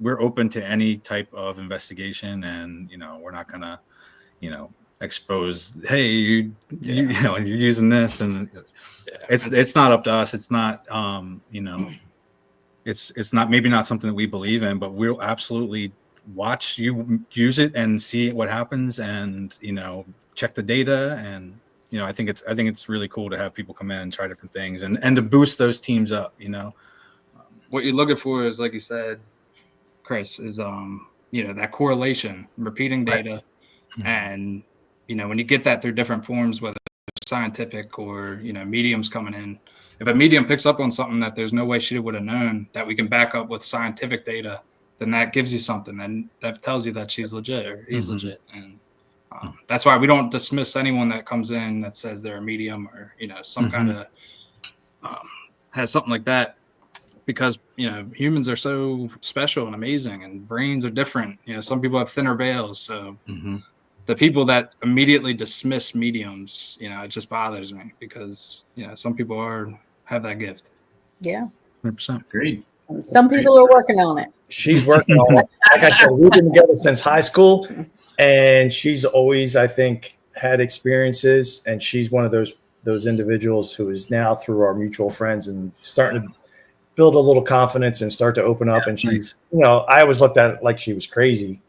[SPEAKER 6] we're open to any type of investigation, and, we're not gonna, expose, hey, you're using this, and it's not up to us. It's not, it's not, maybe not something that we believe in, but we'll absolutely watch you use it and see what happens, and check the data. And I think it's really cool to have people come in and try different things, and to boost those teams up.
[SPEAKER 7] what you're looking for is, like you said, Chris, is that correlation, repeating data. And when you get that through different forms, whether it's scientific or mediums coming in, if a medium picks up on something that there's no way she would have known, that we can back up with scientific data, then that gives you something, and that tells you that she's legit or he's legit. And that's why we don't dismiss anyone that comes in that says they're a medium or some kind of has something like that, because humans are so special and amazing, and brains are different. Some people have thinner veils, so the people that immediately dismiss mediums, it just bothers me, because some people have that gift.
[SPEAKER 4] Yeah.
[SPEAKER 6] 100%.
[SPEAKER 2] Agreed.
[SPEAKER 4] And some people are working on it.
[SPEAKER 3] She's working on it. Like I said, we've been together since high school, and she's always, I think, had experiences, and she's one of those individuals who is now, through our mutual friends, and starting to build a little confidence and start to open up. And she's, I always looked at it like she was crazy,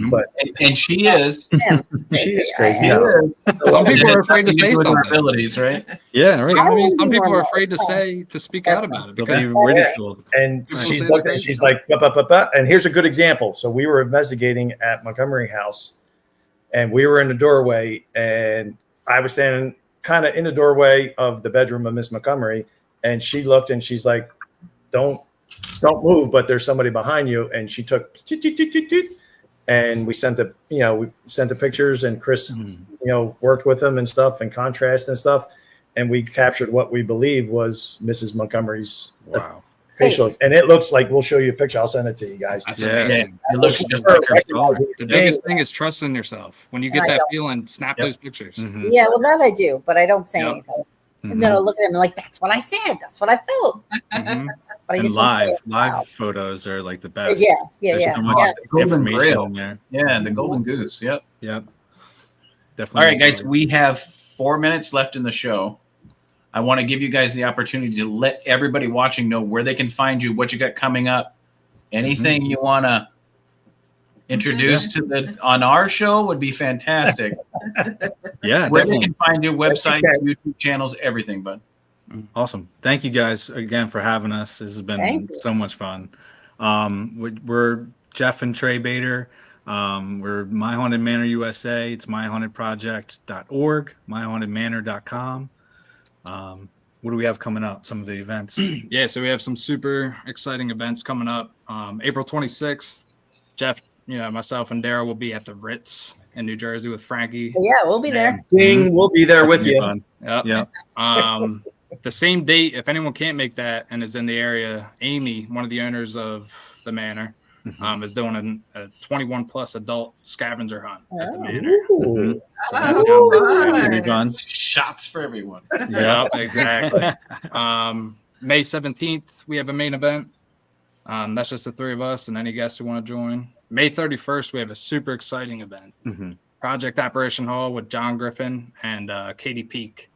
[SPEAKER 3] but
[SPEAKER 2] and she is.
[SPEAKER 3] she is crazy.
[SPEAKER 7] Some people are afraid to say
[SPEAKER 2] With her
[SPEAKER 7] something.
[SPEAKER 2] abilities, right?
[SPEAKER 6] Yeah, right.
[SPEAKER 7] I mean, some people are afraid to speak out about it
[SPEAKER 6] They'll
[SPEAKER 7] because
[SPEAKER 6] be ridiculed.
[SPEAKER 3] And
[SPEAKER 7] Right.
[SPEAKER 3] she's looking, she's like, bah, bah, bah, bah. And here's a good example. So we were investigating at Montgomery House, and we were in the doorway, and I was standing kind of in the doorway of the bedroom of Miss Montgomery, and she looked, and she's like, don't move, but there's somebody behind you. And she took, and we sent the pictures, and Chris, worked with them and stuff, and contrast and stuff. And we captured what we believe was Mrs. Montgomery's facial. And it looks like, we'll show you a picture. I'll send it to you guys.
[SPEAKER 7] That's
[SPEAKER 2] Yeah,
[SPEAKER 7] amazing.
[SPEAKER 2] it looks just like her story.
[SPEAKER 7] The biggest thing is trusting yourself. When you get that feeling, snap those pictures.
[SPEAKER 4] Yeah, well, that I do, but I don't say
[SPEAKER 7] Yep.
[SPEAKER 4] anything. And then I'll look at him and like, that's what I said. That's what I felt. But I
[SPEAKER 6] And
[SPEAKER 4] just won't say it
[SPEAKER 6] live
[SPEAKER 4] loud.
[SPEAKER 6] photos are like the best.
[SPEAKER 4] Yeah.
[SPEAKER 6] There's so much
[SPEAKER 2] Golden
[SPEAKER 6] information
[SPEAKER 2] Grail.
[SPEAKER 6] in there.
[SPEAKER 2] Yeah, the golden goose. Yep.
[SPEAKER 6] Definitely.
[SPEAKER 2] All right, guys, we have 4 minutes left in the show. I want to give you guys the opportunity to let everybody watching know where they can find you, what you got coming up, anything you want to introduce on our show would be fantastic.
[SPEAKER 6] Yeah,
[SPEAKER 2] Where
[SPEAKER 6] definitely.
[SPEAKER 2] they can find you, websites, YouTube channels, everything, bud.
[SPEAKER 6] Awesome. Thank you guys again for having us. This has been so much fun. We're Jeff and Trey Bader. We're My Haunted Manor USA. It's myhauntedproject.org, myhauntedmanor.com. What do we have coming up? Some of the events.
[SPEAKER 7] Yeah, so we have some super exciting events coming up. April 26th, Jeff, myself and Daryl will be at the Ritz in New Jersey with Frankie.
[SPEAKER 4] Yeah, we'll be there.
[SPEAKER 3] Ding, we'll be there with you.
[SPEAKER 7] Yep. The same date, if anyone can't make that and is in the area, Amy, one of the owners of the Manor, is doing a 21 plus adult scavenger hunt at the Manor.
[SPEAKER 3] Ooh.
[SPEAKER 7] So that's gonna
[SPEAKER 6] be fun.
[SPEAKER 2] Shots for everyone.
[SPEAKER 7] Yep, exactly. May 17th, we have a main event. That's just the three of us and any guests who want to join. May 31st, we have a super exciting event. Project Operation Hall with John Griffin and Katie Peak.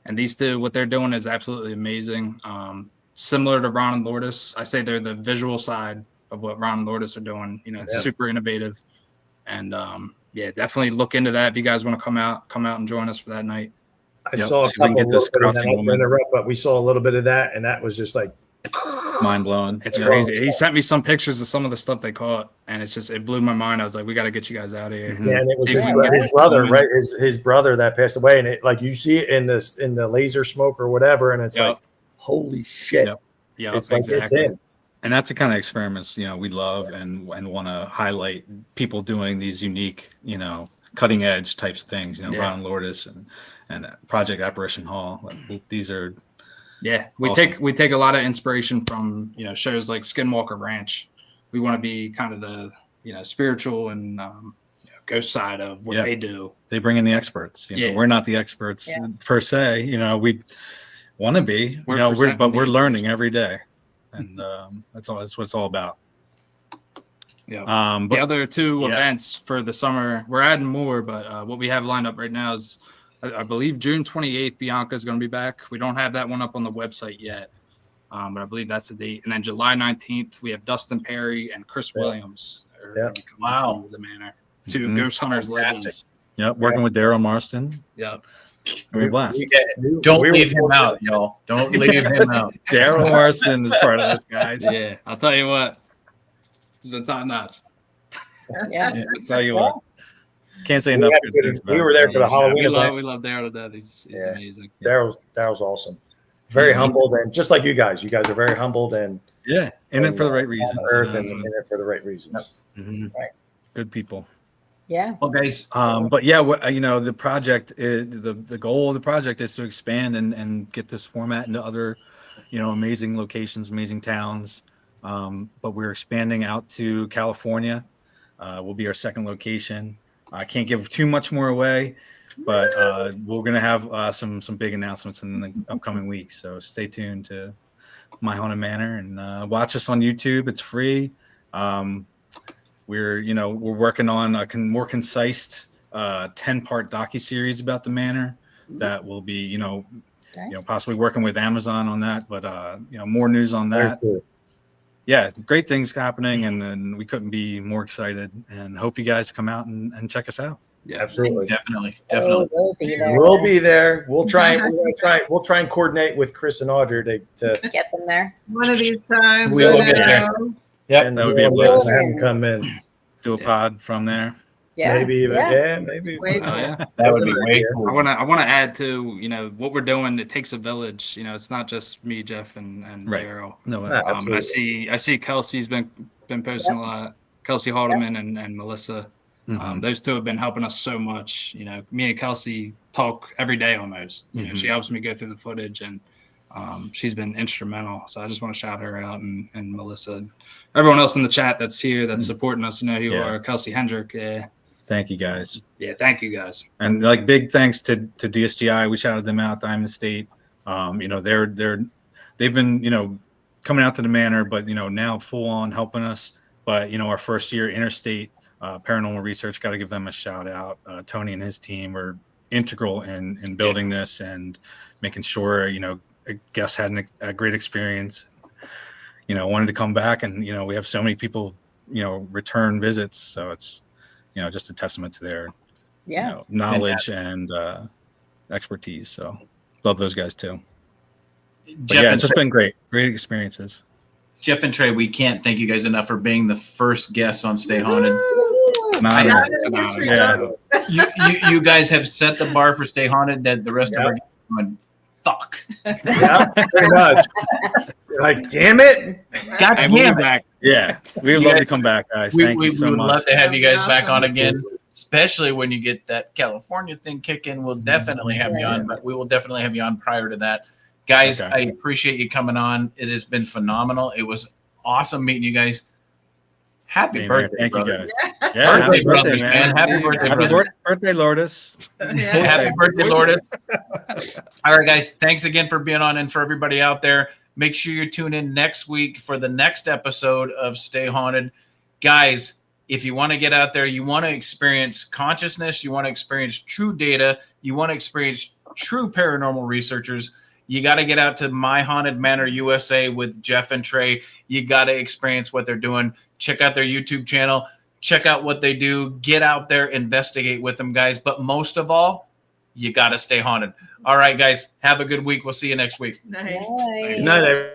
[SPEAKER 7] And these two, what they're doing is absolutely amazing. Similar to Ron and Lourdes, I say they're the visual side of what Ron and Lourdes are doing. It's super innovative. And definitely look into that if you guys want to come out and join us for that night.
[SPEAKER 3] I saw a couple but we saw a little bit of that, and that was just like
[SPEAKER 6] mind blowing.
[SPEAKER 7] It's crazy. He sent me some pictures of some of the stuff they caught, and it blew my mind. I was like, we got to get you guys out of here.
[SPEAKER 3] Yeah, and it was his brother, right? His brother that passed away, and it, like, you see it in the laser smoke or whatever, and it's like, holy shit!
[SPEAKER 7] Yeah,
[SPEAKER 3] it's like it's him.
[SPEAKER 6] And that's the kind of experiments, we love and want to highlight, people doing these unique, cutting edge types of things, Ron Lourdes and Project Apparition Hall. These are
[SPEAKER 7] we
[SPEAKER 6] awesome.
[SPEAKER 7] take a lot of inspiration from, shows like Skinwalker Ranch. We want to be kind of the, spiritual and ghost side of what they do.
[SPEAKER 6] They bring in the experts. We're not the experts per se. We want to be. But we're learning every day, and that's what it's all about.
[SPEAKER 7] Yeah.
[SPEAKER 6] But
[SPEAKER 7] the other two events for the summer, we're adding more, but what we have lined up right now is, I believe June 28th, Bianca is going to be back. We don't have that one up on the website yet, but I believe that's the date. And then July 19th, we have Dustin Perry and Chris Williams.
[SPEAKER 2] Wow.
[SPEAKER 7] The Manor. Two Ghost Hunters legends.
[SPEAKER 6] Yep. Working with Daryl Marston.
[SPEAKER 7] Yep.
[SPEAKER 6] We blast.
[SPEAKER 2] Don't leave him out, y'all. Don't leave him out.
[SPEAKER 6] Daryl Marston is part of this, guys.
[SPEAKER 7] Yeah. I'll tell you what. It's been top notch.
[SPEAKER 4] Yeah.
[SPEAKER 6] I'll tell you what. Can't say enough good things about
[SPEAKER 3] We were there for the Halloween event.
[SPEAKER 7] We love Daryl to death. He's amazing.
[SPEAKER 3] Daryl's awesome. Very humbled, and just like you guys are very humbled and
[SPEAKER 6] in it for the right reasons.
[SPEAKER 3] Earth and in it for the right reasons.
[SPEAKER 6] Mm-hmm.
[SPEAKER 3] Right.
[SPEAKER 6] Good people.
[SPEAKER 4] Yeah.
[SPEAKER 2] Well, guys.
[SPEAKER 6] But the project is, the goal of the project is to expand and get this format into other, amazing locations, amazing towns. But we're expanding out to California. Will be our second location. I can't give too much more away, but we're going to have some big announcements in the upcoming weeks. So stay tuned to My Haunted Manor and watch us on YouTube. It's free. We're working on a more concise 10-part docuseries about the Manor that will be, possibly working with Amazon on that, but more news on that.
[SPEAKER 3] Cool.
[SPEAKER 6] Yeah, great things happening, and we couldn't be more excited, and hope you guys come out and check us out.
[SPEAKER 3] Yeah, absolutely.
[SPEAKER 2] Definitely.
[SPEAKER 4] We'll be there.
[SPEAKER 3] We'll be there. We'll try and coordinate with Chris and Audrey to
[SPEAKER 4] Get them there.
[SPEAKER 5] One of these times.
[SPEAKER 2] We will get there.
[SPEAKER 6] Yeah,
[SPEAKER 3] and
[SPEAKER 6] that would be a
[SPEAKER 3] we'll
[SPEAKER 6] blast.
[SPEAKER 3] have them come in.
[SPEAKER 6] Do a pod from there.
[SPEAKER 4] Yeah.
[SPEAKER 3] Maybe even maybe.
[SPEAKER 5] Way cool.
[SPEAKER 2] That would be way cool.
[SPEAKER 7] I want to add to what we're doing. It takes a village. It's not just me, Jeff, and Daryl.
[SPEAKER 6] No,
[SPEAKER 7] I see Kelsey's been posting a lot. Kelsey Haldeman and Melissa.
[SPEAKER 6] Mm-hmm.
[SPEAKER 7] Those two have been helping us so much. Me and Kelsey talk every day almost. She helps me go through the footage, and she's been instrumental. So I just want to shout her out, and Melissa, and everyone else in the chat that's here that's supporting us. Who you are, Kelsey Hendrick. Yeah.
[SPEAKER 6] Thank you guys.
[SPEAKER 7] Yeah, thank you guys.
[SPEAKER 6] And big thanks to DSGI. We shouted them out, Diamond State. They've been coming out to the Manor, but now full on helping us. But our first year interstate paranormal research, got to give them a shout out. Tony and his team were integral in building this and making sure guests had a great experience. Wanted to come back, and we have so many people return visits, so it's just a testament to their knowledge and expertise. So love those guys too. It's just been great experiences.
[SPEAKER 2] Jeff and Trey, we can't thank you guys enough for being the first guests on Stay Haunted. You guys have set the bar for Stay Haunted that the rest of our guests are going, fuck.
[SPEAKER 3] Yeah, pretty much. Like, damn it.
[SPEAKER 2] God damn it.
[SPEAKER 6] Yeah, we would love to come back, guys. Thank you so much.
[SPEAKER 2] We would love to have you guys back on again, especially when you get that California thing kicking. We'll definitely have you on, but we will definitely have you on prior to that. Guys, I appreciate you coming on. It has been phenomenal. It was awesome meeting you guys. Happy birthday,
[SPEAKER 6] thank
[SPEAKER 2] brother.
[SPEAKER 6] you guys. Yeah,
[SPEAKER 2] birthday, brothers, man. Happy birthday,
[SPEAKER 6] birthday, Lourdes.
[SPEAKER 2] Happy birthday, Lourdes. All right, guys. Thanks again for being on, and for everybody out there. Make sure you tune in next week for the next episode of Stay Haunted. Guys, if you want to get out there, you want to experience consciousness, you want to experience true data, you want to experience true paranormal researchers, you got to get out to My Haunted Manor USA with Jeff and Trey. You got to experience what they're doing. Check out their YouTube channel. Check out what they do. Get out there, investigate with them, guys. But most of all, you got to stay haunted. All right, guys. Have a good week. We'll see you next week.
[SPEAKER 5] Nice.
[SPEAKER 3] Good night, everyone.